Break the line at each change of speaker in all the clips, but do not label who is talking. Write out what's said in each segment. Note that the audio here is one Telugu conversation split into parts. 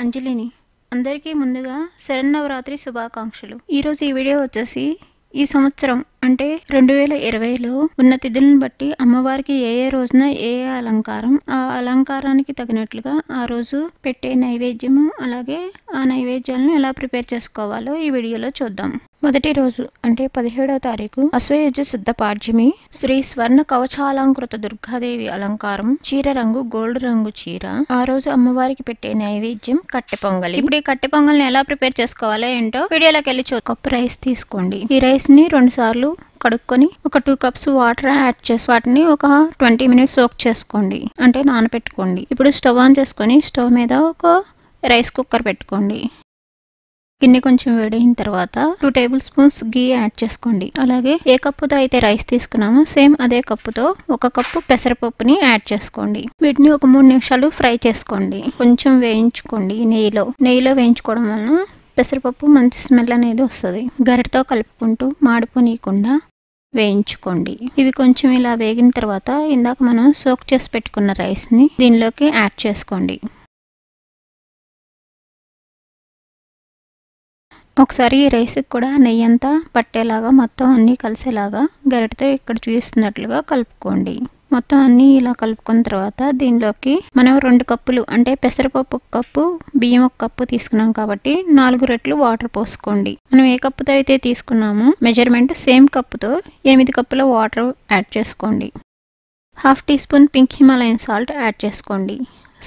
అంజలిని. అందరికీ ముందుగా శరన్నవరాత్రి శుభాకాంక్షలు. ఈరోజు ఈ వీడియో వచ్చేసి ఈ సంవత్సరం అంటే 2020లో ఉన్న తిథులను బట్టి అమ్మవారికి ఏ రోజున ఏ అలంకారం, ఆ అలంకారానికి తగినట్లుగా ఆ రోజు పెట్టే నైవేద్యము, అలాగే ఆ నైవేద్యాలను ఎలా ప్రిపేర్ చేసుకోవాలో ఈ వీడియోలో చూద్దాం. మొదటి రోజు అంటే 17వ తారీఖు అశ్వయుజ శుద్ధ పాడ్యమి. శ్రీ స్వర్ణ కవచాలంకృత దుర్గాదేవి అలంకారం, చీర రంగు గోల్డ్ రంగు చీర. ఆ రోజు అమ్మవారికి పెట్టే నైవేద్యం కట్టె పొంగలి. ఇప్పుడు ఈ కట్టె పొంగల్ని ఎలా ప్రిపేర్ చేసుకోవాలో ఏంటో వీడియోలోకి వెళ్ళి కప్పు రైస్ తీసుకోండి. ఈ రైస్ ని 2 సార్లు కడుక్కొని ఒక 2 కప్స్ వాటర్ యాడ్ చేసి వాటిని ఒక 20 మినిట్స్ సోక్ చేసుకోండి, అంటే నానబెట్టుకోండి. ఇప్పుడు స్టవ్ ఆన్ చేసుకొని స్టవ్ మీద ఒక రైస్ కుక్కర్ పెట్టుకోండి. గిన్నె కొంచెం వేడైన తర్వాత 2 టేబుల్ స్పూన్స్ గీ యాడ్ చేసుకోండి. అలాగే ఏ కప్పుతో అయితే రైస్ తీసుకున్నామో సేమ్ అదే కప్పుతో 1 కప్పు పెసరపప్పుని యాడ్ చేసుకోండి. వీటిని ఒక 3 నిమిషాలు ఫ్రై చేసుకోండి. కొంచెం వేయించుకోండి నెయ్యిలో వేయించుకోవడం వలన పెసరపప్పు మంచి స్మెల్ అనేది వస్తుంది. గరిటతో కలుపుకుంటూ మాడిపోనీయకుండా వేయించుకోండి. ఇవి కొంచెం ఇలా వేగిన తర్వాత ఇందాక మనం సోక్ చేసి పెట్టుకున్న రైస్ని దీనిలోకి యాడ్ చేసుకోండి. ఒకసారి ఈ రైస్కి కూడా నెయ్యి అంతా పట్టేలాగా మొత్తం అన్నీ కలిసేలాగా గరిటతో ఇక్కడ చూపిస్తున్నట్లుగా కలుపుకోండి. మొత్తం అన్నీ ఇలా కలుపుకున్న తర్వాత దీనిలోకి మనం 2 కప్పులు అంటే పెసరపప్పు 1 కప్పు, బియ్యం 1 కప్పు తీసుకున్నాం కాబట్టి 4 రెట్లు వాటర్ పోసుకోండి. మనం ఏ కప్పుతో అయితే తీసుకున్నామో మెజర్మెంట్ సేమ్ కప్పుతో 8 కప్పుల వాటర్ యాడ్ చేసుకోండి. 1/2 teaspoon pink Himalayan salt add చేసుకోండి.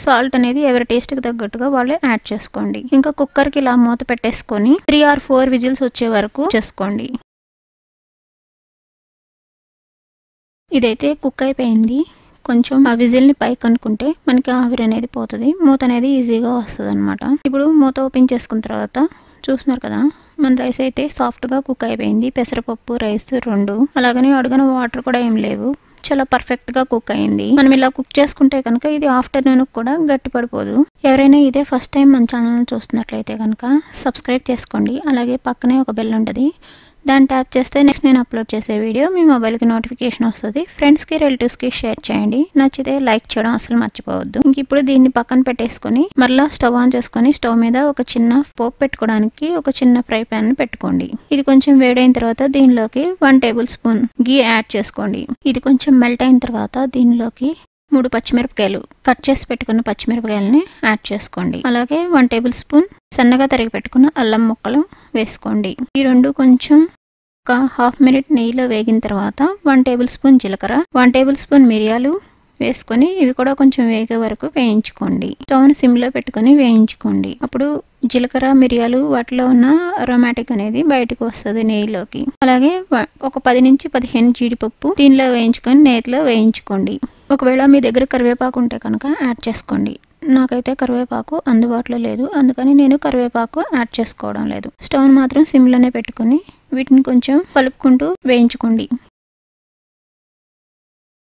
సాల్ట్ అనేది ఎవరి టేస్ట్కి తగ్గట్టుగా వాళ్ళు యాడ్ చేసుకోండి. ఇంకా కుక్కర్కి ఇలా మూత పెట్టేసుకొని 3 or 4 విజిల్స్ వచ్చే వరకు చేసుకోండి. ఇదైతే కుక్ అయిపోయింది. కొంచెం ఆ విజిల్ని పైకి అనుకుంటే మనకి ఆవిరి అనేది పోతుంది, మూత అనేది ఈజీగా వస్తుంది అనమాట. ఇప్పుడు మూత ఓపెన్ చేసుకున్న తర్వాత చూస్తున్నారు కదా, మన రైస్ అయితే సాఫ్ట్గా కుక్ అయిపోయింది. పెసరపప్పు రైస్ 2, అలాగనే అడుగున వాటర్ కూడా ఏం లేవు, చాలా పర్ఫెక్ట్గా కుక్ అయింది. మనం ఇలా కుక్ చేసుకుంటే కనుక ఇది ఆఫ్టర్నూన్ కూడా గట్టి పడిపోదు. ఎవరైనా ఇదే ఫస్ట్ టైం మన ఛానల్ చూస్తున్నట్లయితే కనుక సబ్స్క్రైబ్ చేసుకోండి. అలాగే పక్కనే ఒక బెల్ ఉంటుంది, దాన్ని ట్యాప్ చేస్తే నెక్స్ట్ నేను అప్లోడ్ చేసే వీడియో మీ మొబైల్కి నోటిఫికేషన్ వస్తుంది. ఫ్రెండ్స్కి రిలేటివ్స్కి షేర్ చేయండి. నచ్చితే లైక్ చేయడం అసలు మర్చిపోవద్దు. ఇంక ఇప్పుడు దీన్ని పక్కన పెట్టేసుకొని మరలా స్టవ్ ఆన్ చేసుకొని స్టవ్ మీద ఒక చిన్న పోపు పెట్టుకోవడానికి ఒక చిన్న ఫ్రై ప్యాన్ పెట్టుకోండి. ఇది కొంచెం వేడైన తర్వాత దీనిలోకి 1 టేబుల్ స్పూన్ గీ యాడ్ చేసుకోండి. ఇది కొంచెం మెల్ట్ అయిన తర్వాత దీనిలోకి 3 పచ్చిమిరపకాయలు కట్ చేసి పెట్టుకున్న పచ్చిమిరపకాయలని యాడ్ చేసుకోండి. అలాగే 1 టేబుల్ స్పూన్ సన్నగా తరిగి పెట్టుకున్న అల్లం ముక్కలు వేసుకోండి. ఈ 2 కొంచెం ఒక 1/2 మినిట్ నెయ్యిలో వేగిన తర్వాత 1 టేబుల్ స్పూన్ జీలకర్ర, 1 టేబుల్ స్పూన్ మిరియాలు వేసుకొని ఇవి కూడా కొంచెం వేగే వరకు వేయించుకోండి. స్టవ్ని సిమ్లో పెట్టుకొని వేయించుకోండి. అప్పుడు జీలకర్ర మిరియాలు వాటిలో ఉన్న అరోమాటిక్ అనేది బయటకు వస్తుంది నెయ్యిలోకి. అలాగే ఒక 10 నుంచి 15 జీడిపప్పు దీనిలో వేయించుకొని నేతిలో వేయించుకోండి. ఒకవేళ మీ దగ్గర కరివేపాకు ఉంటే కనుక యాడ్ చేసుకోండి. నాకైతే కరివేపాకు అందుబాటులో లేదు, అందుకని నేను కరివేపాకు యాడ్ చేసుకోవడం లేదు. స్టవ్ని మాత్రం సిమ్లోనే పెట్టుకొని వీటిని కొంచెం కలుపుకుంటూ వేయించుకోండి.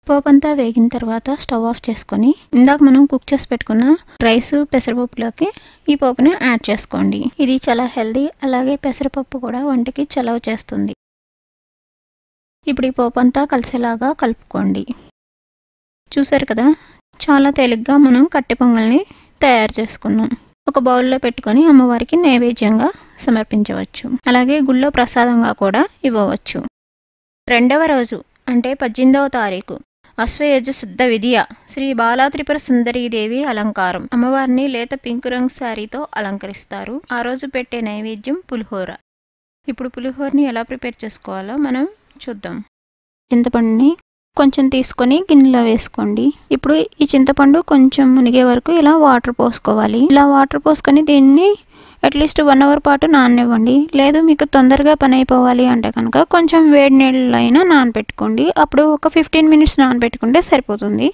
పోపంతా వేగిన తర్వాత స్టవ్ ఆఫ్ చేసుకొని ఇందాక మనం కుక్ చేసి పెట్టుకున్న రైస్ పెసరపప్పులోకి ఈ పోపుని యాడ్ చేసుకోండి. ఇది చాలా హెల్దీ, అలాగే పెసరపప్పు కూడా వంటికి చలవ చేస్తుంది. ఇప్పుడు ఈ పోపంతా కలిసేలాగా కలుపుకోండి. చూసారు కదా, చాలా తేలిగ్గా మనం కట్టె పొంగల్ని తయారు చేసుకున్నాం. ఒక బౌల్లో పెట్టుకొని అమ్మవారికి నైవేద్యంగా సమర్పించవచ్చు, అలాగే గుళ్ళో ప్రసాదంగా కూడా ఇవ్వవచ్చు. రెండవ రోజు అంటే 18వ తారీఖు అశ్వయుజ శుద్ధ విధియ శ్రీ బాలా త్రిపుర సుందరీదేవి అలంకారం. అమ్మవారిని లేత పింక్ రంగు శారీతో అలంకరిస్తారు. ఆ రోజు పెట్టే నైవేద్యం పులిహోర. ఇప్పుడు పులిహోరని ఎలా ప్రిపేర్ చేసుకోవాలో మనం చూద్దాం. చింతపండుని కొంచెం తీసుకొని గిన్నెలో వేసుకోండి. ఇప్పుడు ఈ చింతపండు కొంచెం మునిగే వరకు ఇలా వాటర్ పోసుకోవాలి. ఇలా వాటర్ పోసుకొని దీన్ని అట్లీస్ట్ 1 అవర్ పాటు నాననివ్వండి. లేదు మీకు తొందరగా పని అయిపోవాలి అంటే కనుక కొంచెం వేడి నీళ్ళలో అయినా నానబెట్టుకోండి. అప్పుడు ఒక 15 మినిట్స్ నానబెట్టుకుంటే సరిపోతుంది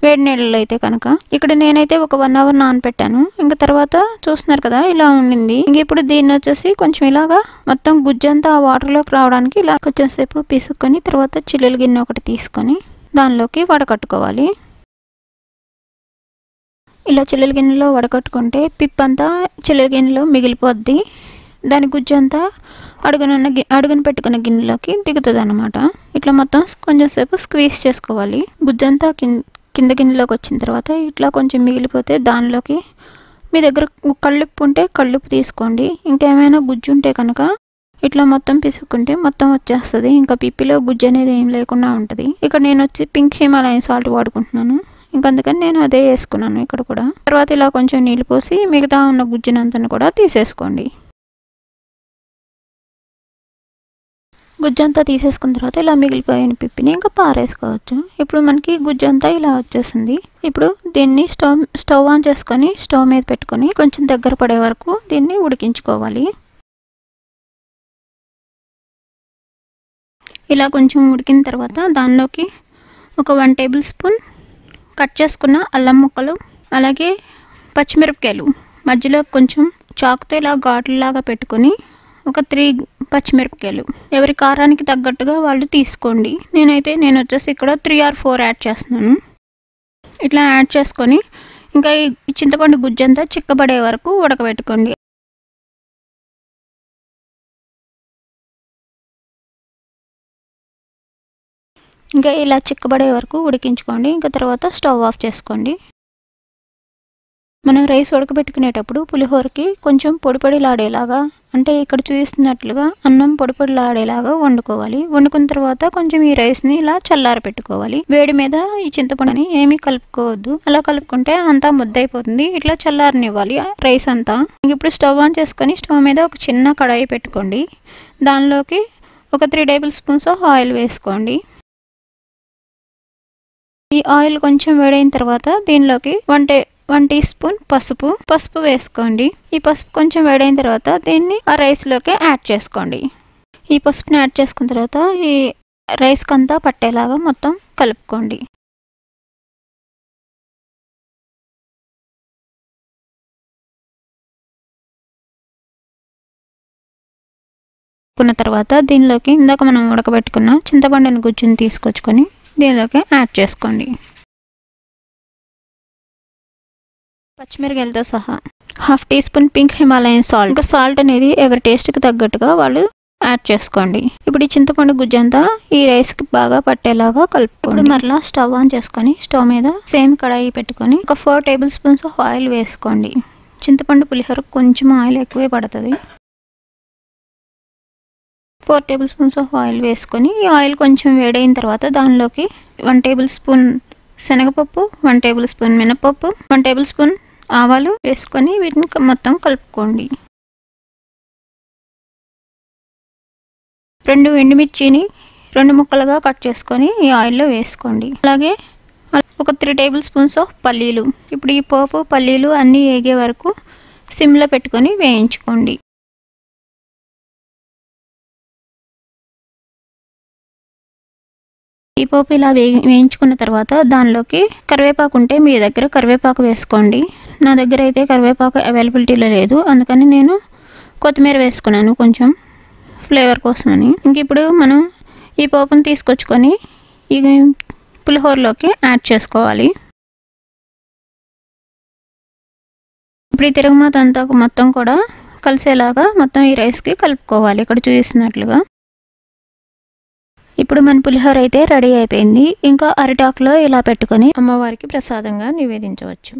వేడి నీళ్ళలో అయితే కనుక. ఇక్కడ నేనైతే ఒక 1 అవర్ నానబెట్టాను. ఇంకా తర్వాత చూస్తున్నారు కదా ఇలా ఉండింది. ఇంక ఇప్పుడు దీన్ని వచ్చేసి కొంచెం ఇలాగా మొత్తం గుజ్జంతా ఆ వాటర్లోకి రావడానికి ఇలా కొంచెం సేపు పిసుక్కొని తర్వాత చిల్లుల గిన్నె ఒకటి తీసుకొని దానిలోకి వడకట్టుకోవాలి. ఇలా చిల్లుల గిన్నెలో వడకట్టుకుంటే పిప్పంతా చిల్లుల గిన్నెలో మిగిలిపోద్ది. దాని గుజ్జంతా అడుగున పెట్టుకున్న గిన్నెలోకి దిగుతుంది అనమాట. ఇట్లా మొత్తం కొంచెం సేపు స్క్వీజ్ చేసుకోవాలి. గుజ్జంతా కింద గిన్నెలోకి వచ్చిన తర్వాత ఇట్లా కొంచెం మిగిలిపోతే దానిలోకి మీ దగ్గర కళ్ళుప్పు ఉంటే కళ్ళుప్పు తీసుకోండి. ఇంకేమైనా గుజ్జు ఉంటే కనుక ఇట్లా మొత్తం పిసుక్కుంటే మొత్తం వచ్చేస్తుంది. ఇంకా పిప్పిలో గుజ్జు అనేది ఏం లేకుండా ఉంటుంది. ఇక్కడ నేను వచ్చి పింక్ హిమాలయన్ సాల్ట్ వాడుకుంటున్నాను. ఇంకా అందుకని నేను అదే వేసుకున్నాను ఇక్కడ కూడా. తర్వాత ఇలా కొంచెం నీళ్ళు పోసి మిగతా ఉన్న గుజ్జునంతా కూడా తీసేసుకోండి. గుజ్జంతా తీసేసుకున్న తర్వాత ఇలా మిగిలిపోయిన పిప్పిని ఇంకా పారేసుకోవచ్చు. ఇప్పుడు మనకి గుజ్జంతా ఇలా వచ్చేసింది. ఇప్పుడు దీన్ని స్టవ్ ఆన్ చేసుకొని స్టవ్ మీద పెట్టుకొని కొంచెం దగ్గర పడే వరకు దీన్ని ఉడికించుకోవాలి. ఇలా కొంచెం ఉడికిన తర్వాత దానిలోకి ఒక 1 టేబుల్ స్పూన్ కట్ చేసుకున్న అల్లం ముక్కలు, అలాగే పచ్చిమిరపకాయలు మధ్యలో కొంచెం చాకుతో ఇలా ఘాట్లలాగా పెట్టుకొని ఒక 3 పచ్చిమిరపకాయలు ఎవరి కారానికి తగ్గట్టుగా వాళ్ళు తీసుకోండి. నేను వచ్చేసి ఇక్కడ 3 or 4 యాడ్ చేస్తున్నాను. ఇట్లా యాడ్ చేసుకొని ఇంకా ఈ చింతపండు గుజ్జంతా చిక్కబడే వరకు ఉడకబెట్టుకోండి. ఇంకా ఇలా చిక్కబడే వరకు ఉడికించుకోండి. ఇంకా తర్వాత స్టవ్ ఆఫ్ చేసుకోండి. మనం రైస్ ఉడకబెట్టుకునేటప్పుడు పులిహోరకి కొంచెం పొడిలాడేలాగా, అంటే ఇక్కడ చూపిస్తున్నట్లుగా అన్నం పొడిలాడేలాగా వండుకోవాలి. వండుకున్న తర్వాత కొంచెం ఈ రైస్ని ఇలా చల్లార పెట్టుకోవాలి. వేడి మీద ఈ చింతపండుని ఏమీ కలుపుకోవద్దు. అలా కలుపుకుంటే అంతా ముద్దయిపోతుంది. ఇట్లా చల్లారనివ్వాలి రైస్ అంతా. ఇప్పుడు స్టవ్ ఆన్ చేసుకొని స్టవ్ మీద ఒక చిన్న కడాయి పెట్టుకోండి. దానిలోకి ఒక 3 టేబుల్ స్పూన్స్ ఆఫ్ ఆయిల్ వేసుకోండి. ఈ ఆయిల్ కొంచెం వేడైన తర్వాత దీనిలోకి 1 టీ స్పూన్ పసుపు వేసుకోండి. ఈ పసుపు కొంచెం వేడైన తర్వాత దీన్ని ఆ రైస్లోకి యాడ్ చేసుకోండి. ఈ పసుపుని యాడ్ చేసుకున్న తర్వాత ఈ రైస్కి అంతా పట్టేలాగా మొత్తం కలుపుకోండి. తర్వాత దీనిలోకి ఇందాక మనం ఉడకబెట్టుకున్న చింతపండుని గుజ్జుని తీసుకొచ్చుకొని దీనిలోకి యాడ్ చేసుకోండి. పచ్చిమిరపకాయలతో సహా 1/2 teaspoon pink Himalayan salt. ఇంకా సాల్ట్ అనేది ఎవరి టేస్ట్కి తగ్గట్టుగా వాళ్ళు యాడ్ చేసుకోండి. ఇప్పుడు ఈ చింతపండు గుజ్జంతా ఈ రైస్కి బాగా పట్టేలాగా కలుపుకోండి. ఇప్పుడు మరలా స్టవ్ ఆన్ చేసుకొని స్టవ్ మీద సేమ్ కడాయి పెట్టుకొని ఒక 4 టేబుల్ స్పూన్స్ ఆఫ్ ఆయిల్ వేసుకోండి. చింతపండు పులిహోర కొంచెం ఆయిల్ ఎక్కువే పడుతుంది. 4 టేబుల్ స్పూన్స్ ఆఫ్ ఆయిల్ వేసుకొని ఈ ఆయిల్ కొంచెం వేడైన తర్వాత దానిలోకి 1 టేబుల్ స్పూన్ శనగపప్పు, 1 టేబుల్ స్పూన్ మినపప్పు, 1 టేబుల్ స్పూన్ ఆవాలు వేసుకొని వీటిని మొత్తం కలుపుకోండి. 2 ఎండుమిర్చిని 2 ముక్కలుగా కట్ చేసుకొని ఈ ఆయిల్లో వేసుకోండి. అలాగే ఒక 3 టేబుల్ స్పూన్స్ ఆఫ్ పల్లీలు. ఇప్పుడు ఈ పోపు పల్లీలు అన్నీ వేగే వరకు సిమ్లో పెట్టుకొని వేయించుకోండి. ఈ పోపు ఇలా వేయించుకున్న తర్వాత దానిలోకి కరివేపాకు ఉంటే మీ దగ్గర కరివేపాకు వేసుకోండి. నా దగ్గర అయితే కరివేపాకు అవైలబిలిటీలో లేదు, అందుకని నేను కొత్తిమీర వేసుకున్నాను కొంచెం ఫ్లేవర్ కోసమని. ఇంక ఇప్పుడు మనం ఈ పోపుని తీసుకొచ్చుకొని ఈ పులిహోరలోకి యాడ్ చేసుకోవాలి. ఇప్పుడు ఈ తిరగమాత అంతా మొత్తం కూడా కలిసేలాగా మొత్తం ఈ రైస్కి కలుపుకోవాలి ఇక్కడ చూపిస్తున్నట్లుగా. ఇప్పుడు మన పులిహోర అయితే రెడీ అయిపోయింది. ఇంకా అరిటాకులో ఇలా పెట్టుకొని అమ్మవారికి ప్రసాదంగా నివేదించవచ్చు.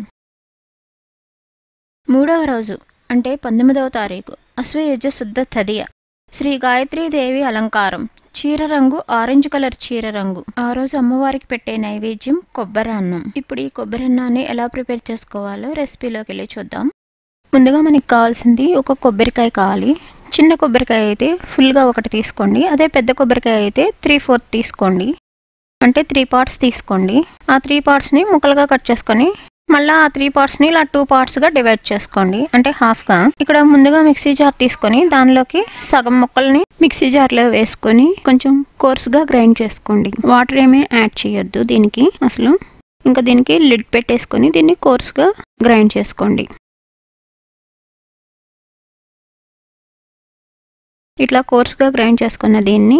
3వ రోజు అంటే 19వ తారీఖు అశ్వయుజ శుద్ధ తదియ శ్రీ గాయత్రీదేవి అలంకారం. చీర రంగు ఆరెంజ్ కలర్ చీర రంగు. ఆ రోజు అమ్మవారికి పెట్టే నైవేద్యం కొబ్బరి అన్నం. ఇప్పుడు ఈ కొబ్బరి అన్నాన్ని ఎలా ప్రిపేర్ చేసుకోవాలో రెసిపీలోకి వెళ్ళి చూద్దాం. ముందుగా మనకి కావాల్సింది ఒక కొబ్బరికాయ కావాలి. చిన్న కొబ్బరికాయ అయితే ఫుల్గా ఒకటి తీసుకోండి. అదే పెద్ద కొబ్బరికాయ అయితే 3/4 తీసుకోండి. అంటే 3 పార్ట్స్ తీసుకోండి. ఆ 3 పార్ట్స్ని ముక్కలుగా కట్ చేసుకొని మళ్ళీ ఆ 3 పార్ట్స్ని ఇలా 2 పార్ట్స్గా డివైడ్ చేసుకోండి. అంటే హాఫ్గా. ఇక్కడ ముందుగా మిక్సీ జార్ తీసుకొని దానిలోకి సగం ముక్కల్ని మిక్సీ జార్లో వేసుకొని కొంచెం కోర్స్గా గ్రైండ్ చేసుకోండి. వాటర్ ఏమీ యాడ్ చేయొద్దు దీనికి అసలు. ఇంకా దీనికి లిడ్ పెట్టేసుకొని దీన్ని కోర్స్గా గ్రైండ్ చేసుకోండి. ఇట్లా కోర్స్గా గ్రైండ్ చేసుకున్న దీన్ని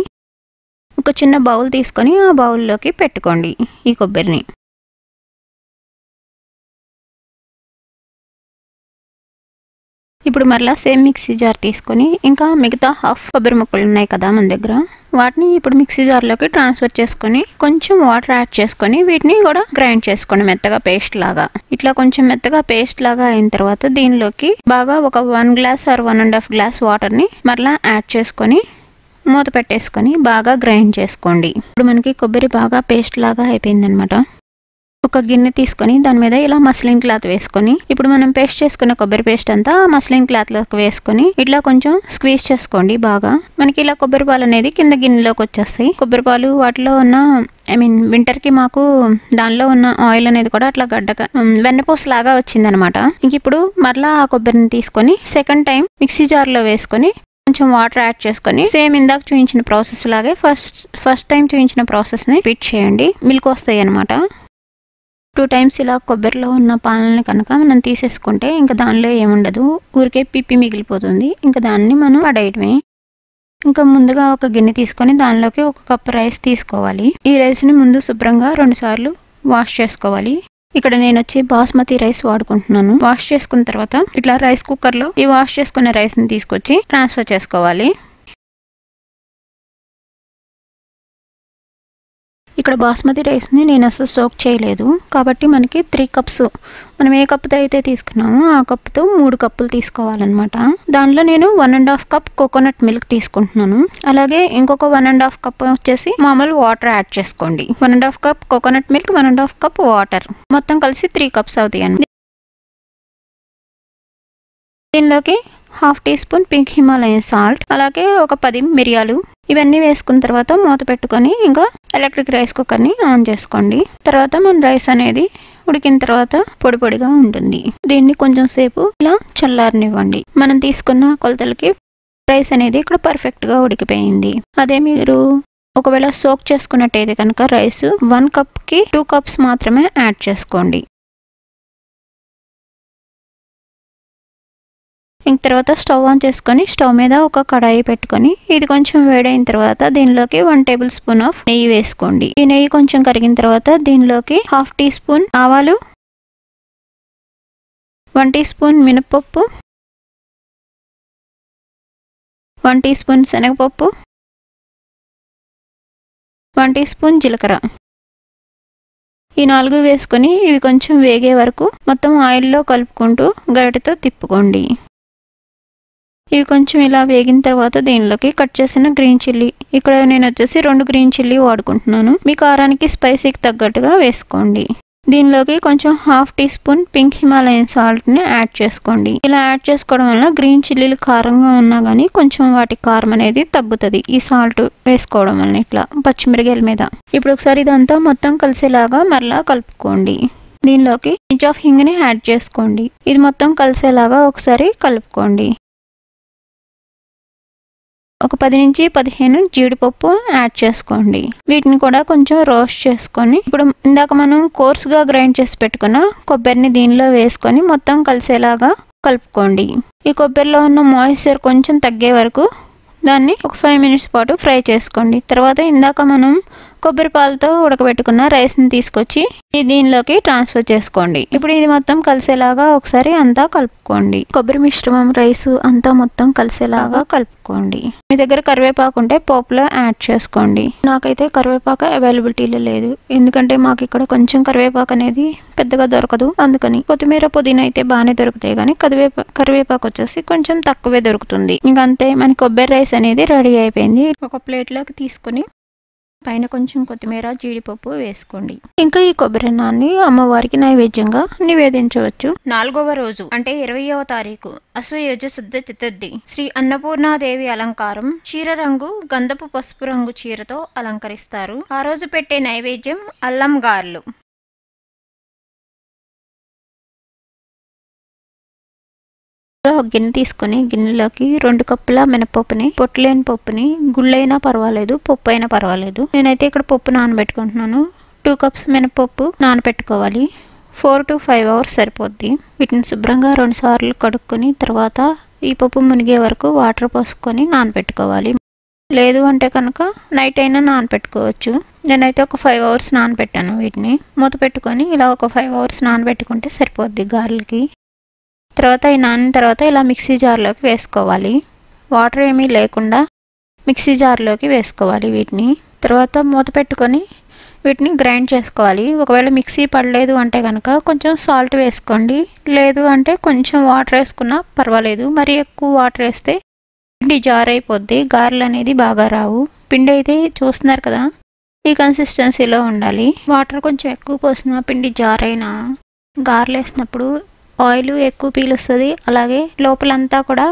ఒక చిన్న బౌల్ తీసుకొని ఆ బౌల్లోకి పెట్టుకోండి ఈ కొబ్బరిని. ఇప్పుడు మరలా సేమ్ మిక్సీ జార్ తీసుకొని ఇంకా మిగతా హాఫ్ కొబ్బరి ముక్కలు ఉన్నాయి కదా మన దగ్గర, వాటిని ఇప్పుడు మిక్సీ జార్లోకి ట్రాన్స్ఫర్ చేసుకొని కొంచెం వాటర్ యాడ్ చేసుకొని వీటిని కూడా గ్రైండ్ చేసుకోండి మెత్తగా పేస్ట్ లాగా. ఇట్లా కొంచెం మెత్తగా పేస్ట్ లాగా అయిన తర్వాత దీనిలోకి బాగా ఒక 1 గ్లాస్ ఆర్ 1.5 గ్లాస్ వాటర్ని మరలా యాడ్ చేసుకొని మూత పెట్టేసుకొని బాగా గ్రైండ్ చేసుకోండి. ఇప్పుడు మనకి కొబ్బరి బాగా పేస్ట్ లాగా అయిపోయిందనమాట. ఒక గిన్నె తీసుకొని దాని మీద ఇలా మస్లిన్ క్లాత్ వేసుకొని ఇప్పుడు మనం పేస్ట్ చేసుకున్న కొబ్బరి పేస్ట్ అంతా మస్లిన్ క్లాత్లోకి వేసుకొని ఇట్లా కొంచెం స్క్వీజ్ చేసుకోండి బాగా. మనకి ఇలా కొబ్బరి పాలు అనేది కింద గిన్నెలోకి వచ్చేస్తాయి. కొబ్బరి పాలు వాటిలో ఉన్న వింటర్కి మాకు దానిలో ఉన్న ఆయిల్ అనేది కూడా అట్లా గడ్డగా వెన్నపూస లాగా వచ్చిందనమాట. ఇంక ఇప్పుడు మరలా ఆ కొబ్బరిని తీసుకొని సెకండ్ టైం మిక్సీ జార్లో వేసుకొని కొంచెం వాటర్ యాడ్ చేసుకొని సేమ్ ఇందాక చూపించిన ప్రాసెస్ లాగే ఫస్ట్ టైం చూపించిన ప్రాసెస్ని రిపీట్ చేయండి. మిల్క్ వస్తాయి అనమాట. 2 టైమ్స్ ఇలా కొబ్బరిలో ఉన్న పాలని కనుక మనం తీసేసుకుంటే ఇంకా దానిలో ఏముండదు, ఊరికే పిప్పి మిగిలిపోతుంది. ఇంకా దాన్ని మనం పడేయటమే. ఇంకా ముందుగా ఒక గిన్నె తీసుకొని దానిలోకి 1 కప్ రైస్ తీసుకోవాలి. ఈ రైస్ని ముందు శుభ్రంగా 2 సార్లు వాష్ చేసుకోవాలి. ఇక్కడ నేను వచ్చి బాస్మతి రైస్ వాడుకుంటున్నాను. వాష్ చేసుకున్న తర్వాత ఇట్లా రైస్ కుక్కర్లో ఈ వాష్ చేసుకున్న రైస్ని తీసుకొచ్చి ట్రాన్స్ఫర్ చేసుకోవాలి. ఇక్కడ బాస్మతి రైస్ని నేను అసలు సోక్ చేయలేదు కాబట్టి మనకి 3 కప్స్, మనం ఏ కప్పుతో అయితే తీసుకున్నామో ఆ కప్పుతో 3 కప్పులు తీసుకోవాలన్నమాట. దానిలో నేను 1.5 కప్ కోకోనట్ మిల్క్ తీసుకుంటున్నాను. అలాగే ఇంకొక 1.5 కప్ వచ్చేసి మామూలు వాటర్ యాడ్ చేసుకోండి. 1.5 cup coconut milk, 1.5 cup water, మొత్తం కలిసి 3 కప్స్ అవుతాయండి. దీనిలోకి 1/2 teaspoon pink Himalayan salt, అలాగే ఒక 10 మిరియాలు, ఇవన్నీ వేసుకున్న తర్వాత మూత పెట్టుకొని ఇంకా ఎలక్ట్రిక్ రైస్ కుక్కర్ని ఆన్ చేసుకోండి. తర్వాత మన రైస్ అనేది ఉడికిన తర్వాత పొడి పొడిగా ఉంటుంది. దీన్ని కొంచెం సేపు ఇలా చల్లారనివ్వండి. మనం తీసుకున్న కొలతలకి రైస్ అనేది ఇక్కడ పర్ఫెక్ట్గా ఉడికిపోయింది. అదే మీరు ఒకవేళ సోక్ చేసుకున్నట్టయితే కనుక రైస్ 1 కప్కి 2 కప్స్ మాత్రమే యాడ్ చేసుకోండి. ఇంక తర్వాత స్టవ్ ఆన్ చేసుకొని స్టవ్ మీద ఒక కడాయి పెట్టుకొని ఇది కొంచెం వేడైన తర్వాత దీనిలోకి 1 టేబుల్ స్పూన్ ఆఫ్ నెయ్యి వేసుకోండి. ఈ నెయ్యి కొంచెం కరిగిన తర్వాత దీనిలోకి 1/2 టీ స్పూన్ ఆవాలు, 1 టీ స్పూన్ మినపప్పు, 1 టీ స్పూన్ శనగపప్పు, 1 టీ స్పూన్ జీలకర్ర, ఈ 4 వేసుకొని ఇవి కొంచెం వేగే వరకు మొత్తం ఆయిల్లో కలుపుకుంటూ గరిటెతో తిప్పుకోండి. ఇవి కొంచెం ఇలా వేగిన తర్వాత దీనిలోకి కట్ చేసిన గ్రీన్ చిల్లీ, ఇక్కడ నేను వచ్చేసి 2 గ్రీన్ చిల్లీ వాడుకుంటున్నాను. మీ కారానికి స్పైసీకి తగ్గట్టుగా వేసుకోండి. దీనిలోకి కొంచెం 1/2 టీ స్పూన్ పింక్ హిమాలయన్ సాల్ట్ని యాడ్ చేసుకోండి. ఇలా యాడ్ చేసుకోవడం వల్ల గ్రీన్ చిల్లీలు కారంగా ఉన్నా కానీ కొంచెం వాటి కారం అనేది తగ్గుతుంది ఈ సాల్ట్ వేసుకోవడం వల్ల. ఇట్లా పచ్చిమిరకాయల మీద ఇప్పుడు ఒకసారి ఇదంతా మొత్తం కలిసేలాగా మరలా కలుపుకోండి. దీనిలోకి ఇంచ్ ఆఫ్ హింగ్ని యాడ్ చేసుకోండి. ఇది మొత్తం కలిసేలాగా ఒకసారి కలుపుకోండి. ఒక 10 నుంచి 15 జీడిపప్పు యాడ్ చేసుకోండి. వీటిని కూడా కొంచెం రోస్ట్ చేసుకొని ఇప్పుడు ఇందాక మనం కోర్స్గా గ్రైండ్ చేసి పెట్టుకున్న కొబ్బరిని దీనిలో వేసుకొని మొత్తం కలిసేలాగా కలుపుకోండి. ఈ కొబ్బరిలో ఉన్న మాయిశ్చర్ కొంచెం తగ్గే వరకు దాన్ని ఒక 5 మినిట్స్ పాటు ఫ్రై చేసుకోండి. తర్వాత ఇందాక మనం కొబ్బరి పాలతో ఉడకబెట్టుకున్న రైస్ని తీసుకొచ్చి దీనిలోకి ట్రాన్స్ఫర్ చేసుకోండి. ఇప్పుడు ఇది మొత్తం కలిసేలాగా ఒకసారి అంతా కలుపుకోండి. కొబ్బరి మిశ్రమం రైస్ అంతా మొత్తం కలిసేలాగా కలుపుకోండి. మీ దగ్గర కరివేపాకు ఉంటే పోపులో యాడ్ చేసుకోండి. నాకైతే కరివేపాకు అవైలబిలిటీలో లేదు, ఎందుకంటే మాకు ఇక్కడ కొంచెం కరివేపాకు అనేది పెద్దగా దొరకదు. అందుకని కొత్తిమీర, పుదీనా అయితే బాగానే దొరుకుతాయి, కానీ కరివేపాకు వచ్చేసి కొంచెం తక్కువే దొరుకుతుంది. ఇంకంతే, మన కొబ్బరి రైస్ అనేది రెడీ అయిపోయింది. ఒక ప్లేట్లోకి తీసుకొని పైన కొంచెం కొత్తిమీర, జీడిపప్పు వేసుకోండి. ఇంకా ఈ కొబ్బరి అన్నాన్ని అమ్మవారికి నైవేద్యంగా నివేదించవచ్చు. 4వ రోజు అంటే 20వ తారీఖు అశ్వయుజ శుద్ధ చతుర్థి శ్రీ అన్నపూర్ణాదేవి అలంకారం చీర రంగు గంధపు పసుపు రంగు చీరతో అలంకరిస్తారు. ఆ రోజు పెట్టే నైవేద్యం అల్లం గార్లు. ఒక గిన్నె తీసుకొని గిన్నెలోకి 2 కప్పుల మినపప్పుని, పొట్టులేని పప్పుని, గుళ్ళైనా పర్వాలేదు, పప్పు అయినా పర్వాలేదు, నేనైతే ఇక్కడ పప్పు నానబెట్టుకుంటున్నాను. 2 కప్స్ మినపప్పు నానబెట్టుకోవాలి. 4 to 5 అవర్స్ సరిపోద్ది. వీటిని శుభ్రంగా 2 సార్లు కడుక్కొని తర్వాత ఈ పప్పు మునిగే వరకు వాటర్ పోసుకొని నానబెట్టుకోవాలి. లేదు అంటే కనుక నైట్ అయినా నానబెట్టుకోవచ్చు. నేనైతే ఒక 5 అవర్స్ నానబెట్టాను. వీటిని మూత పెట్టుకొని ఇలా ఒక 5 అవర్స్ నానబెట్టుకుంటే సరిపోద్ది గారెలకి. తర్వాత ఈ నానిన తర్వాత ఇలా మిక్సీ జార్లోకి వేసుకోవాలి. వాటర్ ఏమీ లేకుండా మిక్సీ జార్లోకి వేసుకోవాలి వీటిని. తర్వాత మూత పెట్టుకొని వీటిని గ్రైండ్ చేసుకోవాలి. ఒకవేళ మిక్సీ పడలేదు అంటే కనుక కొంచెం సాల్ట్ వేసుకోండి, లేదు అంటే కొంచెం వాటర్ వేసుకున్నా పర్వాలేదు. మరి ఎక్కువ వాటర్ వేస్తే పిండి జార్ అయిపోద్ది, గారెలు అనేది బాగా రావు. పిండి అయితే చూస్తున్నారు కదా, ఈ కన్సిస్టెన్సీలో ఉండాలి. వాటర్ కొంచెం ఎక్కువ పోసిన పిండి జార్ అయినా గారెలు వేసినప్పుడు ఆయిల్ ఎక్కువ పీలుస్తుంది, అలాగే లోపలంతా కూడా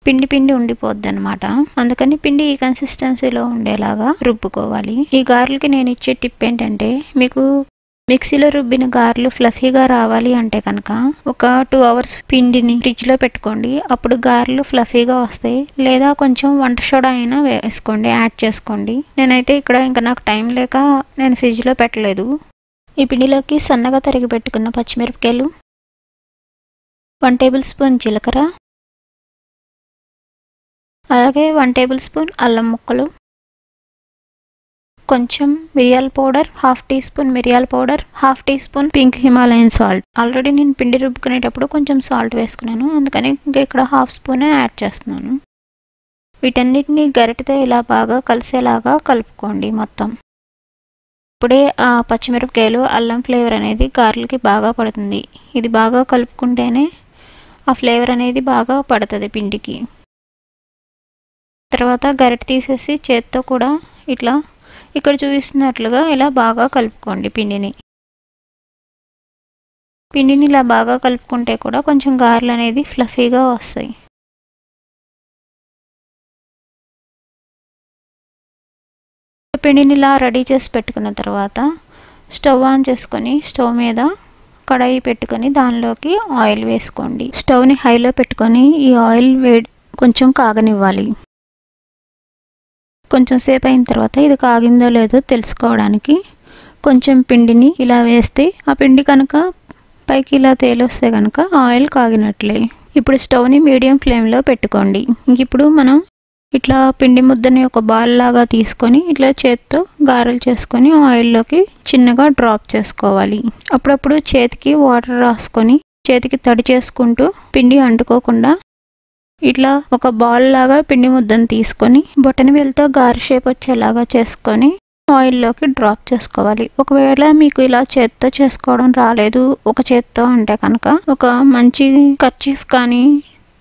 పిండి పిండి ఉండిపోద్ది అనమాట. అందుకని పిండి ఈ కన్సిస్టెన్సీలో ఉండేలాగా రుబ్బుకోవాలి. ఈ గారెలకి నేను ఇచ్చే టిప్ ఏంటంటే, మీకు మిక్సీలో రుబ్బిన గారెలు ఫ్లఫీగా రావాలి అంటే కనుక ఒక 2 hours పిండిని ఫ్రిడ్జ్లో పెట్టుకోండి. అప్పుడు గారెలు ఫ్లఫీగా వస్తాయి. లేదా కొంచెం వంట సోడా అయినా వేసుకోండి, యాడ్ చేసుకోండి. నేనైతే ఇక్కడ ఇంకా నాకు టైం లేక నేను ఫ్రిడ్జ్లో పెట్టలేదు. ఈ పిండిలోకి సన్నగా తరిగి పెట్టుకున్న పచ్చిమిరపకాయలు, 1 tablespoon జీలకర్ర, అలాగే 1 tablespoon అల్లం ముక్కలు, కొంచెం మిరియాల పౌడర్, 1/2 teaspoon మిరియాల powder, 1/2 teaspoon pink Himalayan salt. Already నేను పిండి రుబ్బుకునేటప్పుడు కొంచెం సాల్ట్ వేసుకున్నాను, అందుకని ఇంకా ఇక్కడ 1/2 spoon యాడ్ చేస్తున్నాను. వీటన్నిటిని గరిటెతో ఇలా బాగా కలిసేలాగా కలుపుకోండి మొత్తం. ఇప్పుడే ఆ పచ్చిమిరపకాయలు, అల్లం ఫ్లేవర్ అనేది గారెలకి బాగా పడుతుంది. ఇది బాగా కలుపుకుంటేనే ఆ ఫ్లేవర్ అనేది బాగా పడుతుంది పిండికి. తర్వాత గరిటె తీసేసి చేత్తో కూడా ఇట్లా ఇక్కడ చూపిస్తున్నట్లుగా ఇలా బాగా కలుపుకోండి పిండిని. పిండిని ఇలా బాగా కలుపుకుంటే కూడా కొంచెం గారెలు అనేది ఫ్లఫీగా వస్తాయి. పిండిని ఇలా రెడీ చేసి పెట్టుకున్న తర్వాత స్టవ్ ఆన్ చేసుకొని స్టవ్ మీద కడాయి పెట్టుకొని దానిలోకి ఆయిల్ వేసుకోండి. స్టవ్ని హైలో పెట్టుకొని ఈ ఆయిల్ కొంచెం కాగనివ్వాలి. కొంచెం సేపు అయిన తర్వాత ఇది కాగిందో లేదో తెలుసుకోవడానికి కొంచెం పిండిని ఇలా వేస్తే ఆ పిండి కనుక పైకి ఇలా తేలొస్తే కనుక ఆయిల్ కాగినట్లే. ఇప్పుడు స్టవ్ని మీడియం ఫ్లేమ్లో పెట్టుకోండి. ఇప్పుడు మనం ఇట్లా పిండి ముద్దని ఒక బాల్ లాగా తీసుకొని ఇట్లా చేత్తో గారెలు చేసుకొని ఆయిల్లోకి చిన్నగా డ్రాప్ చేసుకోవాలి. అప్పుడప్పుడు చేతికి వాటర్ రాసుకొని చేతికి తడి చేసుకుంటూ పిండి అంటుకోకుండా ఇట్లా ఒక బాల్ లాగా పిండి ముద్దను తీసుకొని బొటన వేలుతో గారె షేప్ వచ్చేలాగా చేసుకొని ఆయిల్లోకి డ్రాప్ చేసుకోవాలి. ఒకవేళ మీకు ఇలా చేత్తో చేసుకోవడం రాలేదు ఒక చేత్తో అంటే కనుక ఒక మంచి కర్చీఫ్ కానీ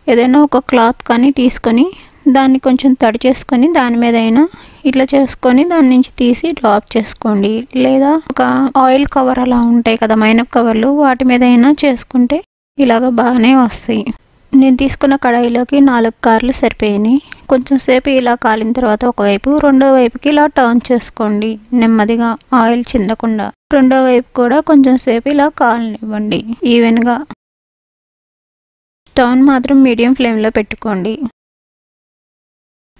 ఏదైనా ఒక క్లాత్ కానీ తీసుకొని దాన్ని కొంచెం తడి చేసుకొని దాని మీద అయినా ఇట్లా చేసుకొని దాని నుంచి తీసి డ్రాప్ చేసుకోండి. లేదా ఒక ఆయిల్ కవర్ అలా ఉంటాయి కదా, మైనప్ కవర్లు, వాటి మీద అయినా చేసుకుంటే ఇలాగ బాగానే వస్తాయి. నేను తీసుకున్న కడాయిలోకి 4 గారెలు సరిపోయినాయి. కొంచెం సేపు ఇలా కాలిన తర్వాత ఒకవైపు, రెండో వైపుకి ఇలా టర్న్ చేసుకోండి నెమ్మదిగా, ఆయిల్ చిందకుండా. రెండో వైపు కూడా కొంచెం సేపు ఇలా కాలనివ్వండి ఈవెన్గా. టర్న్ మాత్రం మీడియం ఫ్లేమ్లో పెట్టుకోండి.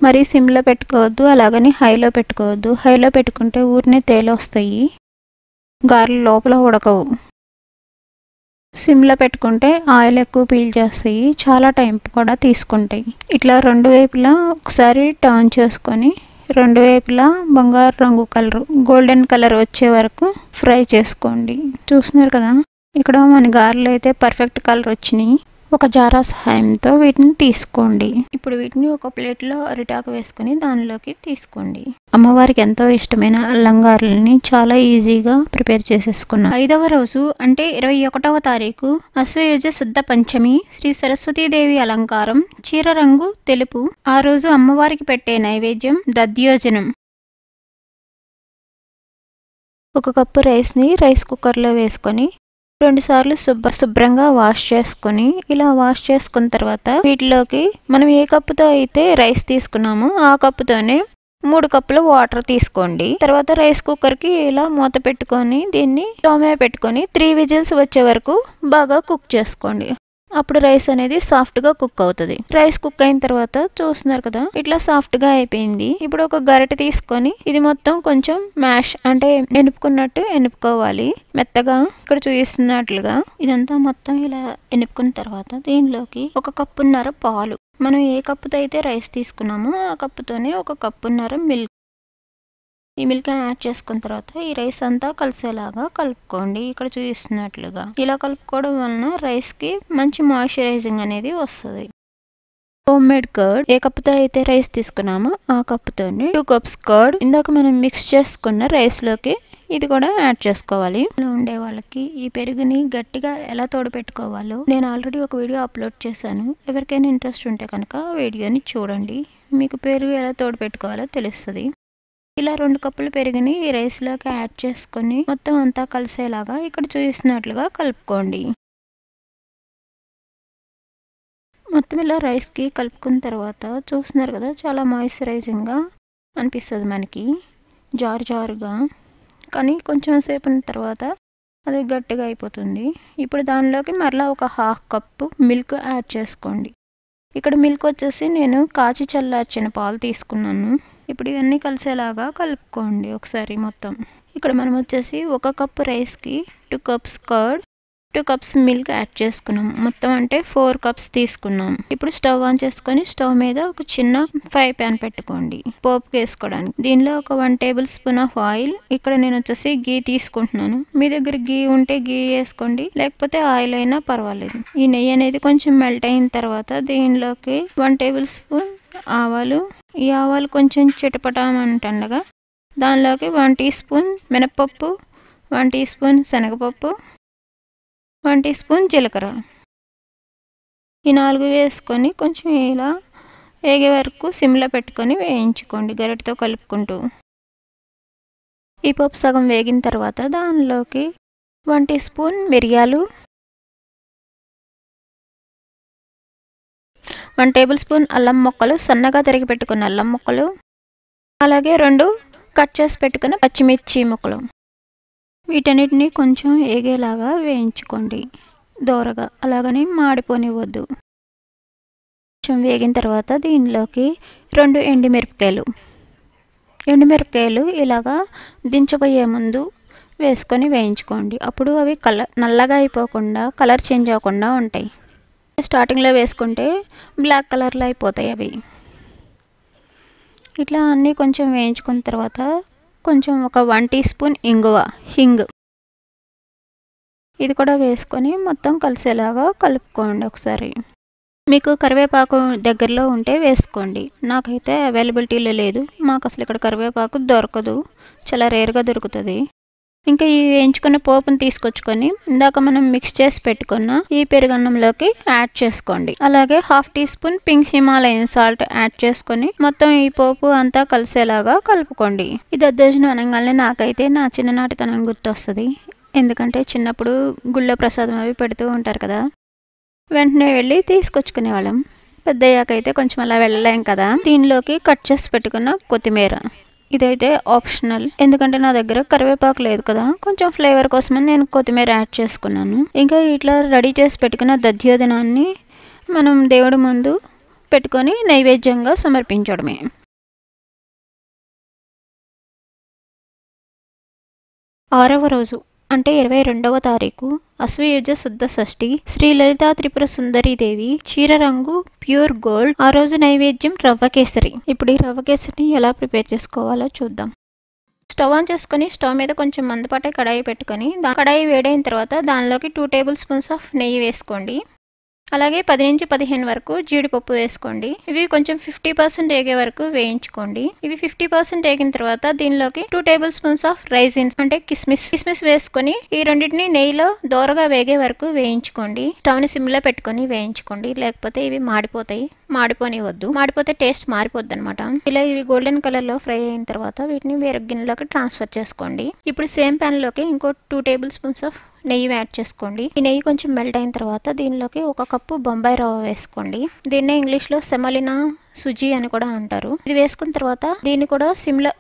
మరి సిమ్లో పెట్టుకోవద్దు, అలాగని హైలో పెట్టుకోవద్దు. హైలో పెట్టుకుంటే ఊరినే తేలొస్తాయి, గారెలు లోపల ఉడకవు. సిమ్లో పెట్టుకుంటే ఆయిల్ ఎక్కువ పీల్ చేస్తాయి, చాలా టైం కూడా తీసుకుంటాయి. ఇట్లా రెండు వైపులా ఒకసారి టర్న్ చేసుకొని రెండు వైపులా బంగారు రంగు కలర్, గోల్డెన్ కలర్ వచ్చే వరకు ఫ్రై చేసుకోండి. చూస్తున్నారు కదా, ఇక్కడ మన గారెలు అయితే పర్ఫెక్ట్ కలర్ వచ్చినాయి. ఒక జారా సహాయంతో వీటిని తీసుకోండి. ఇప్పుడు వీటిని ఒక ప్లేట్లో అరిటాకు వేసుకొని దానిలోకి తీసుకోండి. అమ్మవారికి ఎంతో ఇష్టమైన అల్లం గారెలని చాలా ఈజీగా ప్రిపేర్ చేసేసుకున్నాం. 5వ రోజు అంటే 21వ తారీఖు అశ్వయుజ శుద్ధ పంచమి, శ్రీ సరస్వతీదేవి అలంకారం, చీర రంగు తెలుపు. ఆ రోజు అమ్మవారికి పెట్టే నైవేద్యం దధ్యోజనం. 1 కప్పు రైస్ని రైస్ కుక్కర్లో వేసుకొని 2 సార్లు శుభ్రంగా వాష్ చేసుకొని, ఇలా వాష్ చేసుకున్న తర్వాత వీటిలోకి మనం ఏ కప్పుతో అయితే రైస్ తీసుకున్నామో ఆ కప్పుతోనే 3 కప్పుల వాటర్ తీసుకోండి. తర్వాత రైస్ కుక్కర్కి ఇలా మూత పెట్టుకొని దీన్ని స్టవ్ మీద పెట్టుకొని 3 విజిల్స్ వచ్చే వరకు బాగా కుక్ చేసుకోండి. అప్పుడు రైస్ అనేది సాఫ్ట్గా కుక్ అవుతుంది. రైస్ కుక్ అయిన తర్వాత చూస్తున్నారు కదా, ఇట్లా సాఫ్ట్గా అయిపోయింది. ఇప్పుడు ఒక గరిటె తీసుకొని ఇది మొత్తం కొంచెం మ్యాష్ అంటే ఎనుపుకున్నట్టు ఎనుపుకోవాలి మెత్తగా. ఇక్కడ చూపిస్తున్నట్లుగా ఇదంతా మొత్తం ఇలా ఎనుపుకున్న తర్వాత దీనిలోకి 1 కప్పున్నర పాలు, మనం ఏ కప్పుతో అయితే రైస్ తీసుకున్నామో ఆ కప్పుతోనే 1 కప్పున్నర మిల్క్. ఈ మిల్క్ యాడ్ చేసుకున్న తర్వాత ఈ రైస్ అంతా కలిసేలాగా కలుపుకోండి. ఇక్కడ చూపిస్తున్నట్లుగా ఇలా కలుపుకోవడం వలన రైస్కి మంచి మాయిశ్చరైజింగ్ అనేది వస్తుంది. హోమ్ మేడ్ కర్డ్ ఏ కప్పుతో అయితే రైస్ తీసుకున్నామో ఆ కప్పుతోని 2 కప్స్ కర్డ్ ఇందాక మనం మిక్స్ చేసుకున్న రైస్లోకి ఇది కూడా యాడ్ చేసుకోవాలి. ఉండే వాళ్ళకి ఈ పెరుగుని గట్టిగా ఎలా తోడుపెట్టుకోవాలో నేను ఆల్రెడీ ఒక వీడియో అప్లోడ్ చేశాను. ఎవరికైనా ఇంట్రెస్ట్ ఉంటే కనుక వీడియోని చూడండి, మీకు పెరుగు ఎలా తోడుపెట్టుకోవాలో తెలుస్తుంది. ఇలా 2 కప్పుల పెరుగుని ఈ రైస్లోకి యాడ్ చేసుకొని మొత్తం అంతా కలిసేలాగా ఇక్కడ చూపిస్తున్నట్లుగా కలుపుకోండి. మొత్తం ఇలా రైస్కి కలుపుకున్న తర్వాత చూస్తున్నారు కదా, చాలా మాయిశ్చరైజింగ్గా అనిపిస్తుంది మనకి, జారుగా. కానీ కొంచెం సేపు తర్వాత అది గట్టిగా అయిపోతుంది. ఇప్పుడు దానిలోకి మరలా ఒక 1/2 కప్పు మిల్క్ యాడ్ చేసుకోండి. ఇక్కడ మిల్క్ వచ్చేసి నేను కాచి చల్లార్చిన పాలు తీసుకున్నాను. ఇప్పుడు ఇవన్నీ కలిసేలాగా కలుపుకోండి ఒకసారి మొత్తం. ఇక్కడ మనం వచ్చేసి 1 కప్పు రైస్కి 2 cups curd 2 cups milk add చేసుకున్నాం. మొత్తం అంటే 4 కప్స్ తీసుకున్నాం. ఇప్పుడు స్టవ్ ఆన్ చేసుకొని స్టవ్ మీద ఒక చిన్న ఫ్రై ప్యాన్ పెట్టుకోండి పోపుకి వేసుకోవడానికి. దీనిలో ఒక 1 టేబుల్ స్పూన్ ఆఫ్ ఆయిల్, ఇక్కడ నేను వచ్చేసి గీ తీసుకుంటున్నాను. మీ దగ్గర గీ ఉంటే గీ వేసుకోండి, లేకపోతే ఆయిల్ అయినా పర్వాలేదు. ఈ నెయ్యి అనేది కొంచెం మెల్ట్ అయిన తర్వాత దీనిలోకి 1 టేబుల్ స్పూన్ ఆవాలు, ఈ ఆవాలు కొంచెం చిటపటామంటుండగా దానిలోకి 1 టీ స్పూన్ మినపప్పు, 1 టీ స్పూన్ శనగపప్పు, 1 టీ స్పూన్ జీలకర్ర, ఈ 4 వేసుకొని కొంచెం ఇలా వేగే వరకు సిమ్లో పెట్టుకొని వేయించుకోండి గరిటెతో కలుపుకుంటూ. ఈ పప్పు సగం వేగిన తర్వాత దానిలోకి 1 టీ స్పూన్ మిరియాలు, 1 టేబుల్ స్పూన్ అల్లం ముక్కలు, సన్నగా తరిగి పెట్టుకున్న అల్లం ముక్కలు, అలాగే 2 కట్ చేసి పెట్టుకున్న పచ్చిమిర్చి ముక్కలు, వీటన్నిటిని కొంచెం వేగేలాగా వేయించుకోండి దోరగా, అలాగని మాడిపోనివ్వద్దు. కొంచెం వేగిన తర్వాత దీనిలోకి 2 ఎండుమిరపకాయలు ఇలాగా దించబోయే ముందు వేసుకొని వేయించుకోండి. అప్పుడు అవి నల్లగా అయిపోకుండా కలర్ చేంజ్ అవ్వకుండా ఉంటాయి. స్టార్టింగ్లో వేసుకుంటే బ్లాక్ కలర్లో అయిపోతాయి అవి. ఇట్లా అన్నీ కొంచెం వేయించుకున్న తర్వాత కొంచెం ఒక 1 టీ స్పూన్ హింగ్ ఇది కూడా వేసుకొని మొత్తం కలిసేలాగా కలుపుకోండి ఒకసారి. మీకు కరివేపాకు దగ్గరలో ఉంటే వేసుకోండి, నాకైతే అవైలబిలిటీలో లేదు. మాకు అసలు ఇక్కడ కరివేపాకు దొరకదు, చాలా రేర్గా దొరుకుతుంది. ఇంకా ఈ వేయించుకున్న పోపుని తీసుకొచ్చుకొని ఇందాక మనం మిక్స్ చేసి పెట్టుకున్న ఈ పెరుగన్నంలోకి యాడ్ చేసుకోండి. అలాగే 1/2 teaspoon pink Himalayan salt add చేసుకొని మొత్తం ఈ పోపు అంతా కలిసేలాగా కలుపుకోండి. ఈ దద్దోజనం అనగానే నాకైతే నా చిన్ననాటితనం గుర్తొస్తుంది. ఎందుకంటే చిన్నప్పుడు గుళ్ళో ప్రసాదం అవి పెడుతూ ఉంటారు కదా, వెంటనే వెళ్ళి తీసుకొచ్చుకునేవాళ్ళం. పెద్దయ్యాకైతే కొంచెం అలా వెళ్ళలేం కదా. దీనిలోకి కట్ చేసి పెట్టుకున్న కొత్తిమీర, ఇదైతే ఆప్షనల్, ఎందుకంటే నా దగ్గర కరివేపాకు లేదు కదా, కొంచెం ఫ్లేవర్ కోసమని నేను కొత్తిమీర యాడ్ చేసుకున్నాను. ఇంకా ఇట్లా రెడీ చేసి పెట్టుకున్న దధ్యోదనాన్ని మనం దేవుడి ముందు పెట్టుకొని నైవేద్యంగా సమర్పించడమే. 6వ రోజు అంటే 22వ తారీఖు అశ్వయుజ శుద్ధ షష్ఠి, శ్రీ లలితా త్రిపుర సుందరి దేవి చీర రంగు ప్యూర్ గోల్డ్. ఆ రోజు నైవేద్యం రవ్వ కేసరి. ఇప్పుడు ఈ రవ్వ కేసరిని ఎలా ప్రిపేర్ చేసుకోవాలో చూద్దాం. స్టవ్ ఆన్ చేసుకొని స్టవ్ మీద కొంచెం మందపాటి కడాయి పెట్టుకొని కడాయి వేడైన తర్వాత దానిలోకి 2 టేబుల్ స్పూన్స్ ఆఫ్ నెయ్యి వేసుకోండి. అలాగే 10 నుంచి 15 వరకు జీడిపప్పు వేసుకోండి. ఇవి కొంచెం 50% వేగే వరకు వేయించుకోండి. ఇవి 50% వేగిన తర్వాత దీనిలోకి 2 టేబుల్ స్పూన్స్ ఆఫ్ రైజిన్స్ అంటే కిస్మిస్ వేసుకొని ఈ రెండింటిని నెయ్యిలో దోరగా వేగే వరకు వేయించుకోండి. స్టవ్ని సిమ్లో పెట్టుకొని వేయించుకోండి, లేకపోతే ఇవి మాడిపోతాయి. మాడిపోనివద్దు, మాడిపోతే టేస్ట్ మారిపోద్ది అనమాట. ఇలా ఇవి గోల్డెన్ కలర్లో ఫ్రై అయిన తర్వాత వీటిని వేరే గిన్నెలోకి ట్రాన్స్ఫర్ చేసుకోండి. ఇప్పుడు సేమ్ ప్యాన్లోకి ఇంకో 2 టేబుల్ స్పూన్స్ ఆఫ్ నెయ్యి యాడ్ చేసుకోండి. ఈ నెయ్యి కొంచెం మెల్ట్ అయిన తర్వాత దీనిలోకి 1 కప్పు బొంబాయి రవ్వ వేసుకోండి. దీన్నే ఇంగ్లీష్లో సెమలినా సుజీ అని కూడా అంటారు. ఇది వేసుకున్న తర్వాత దీన్ని కూడా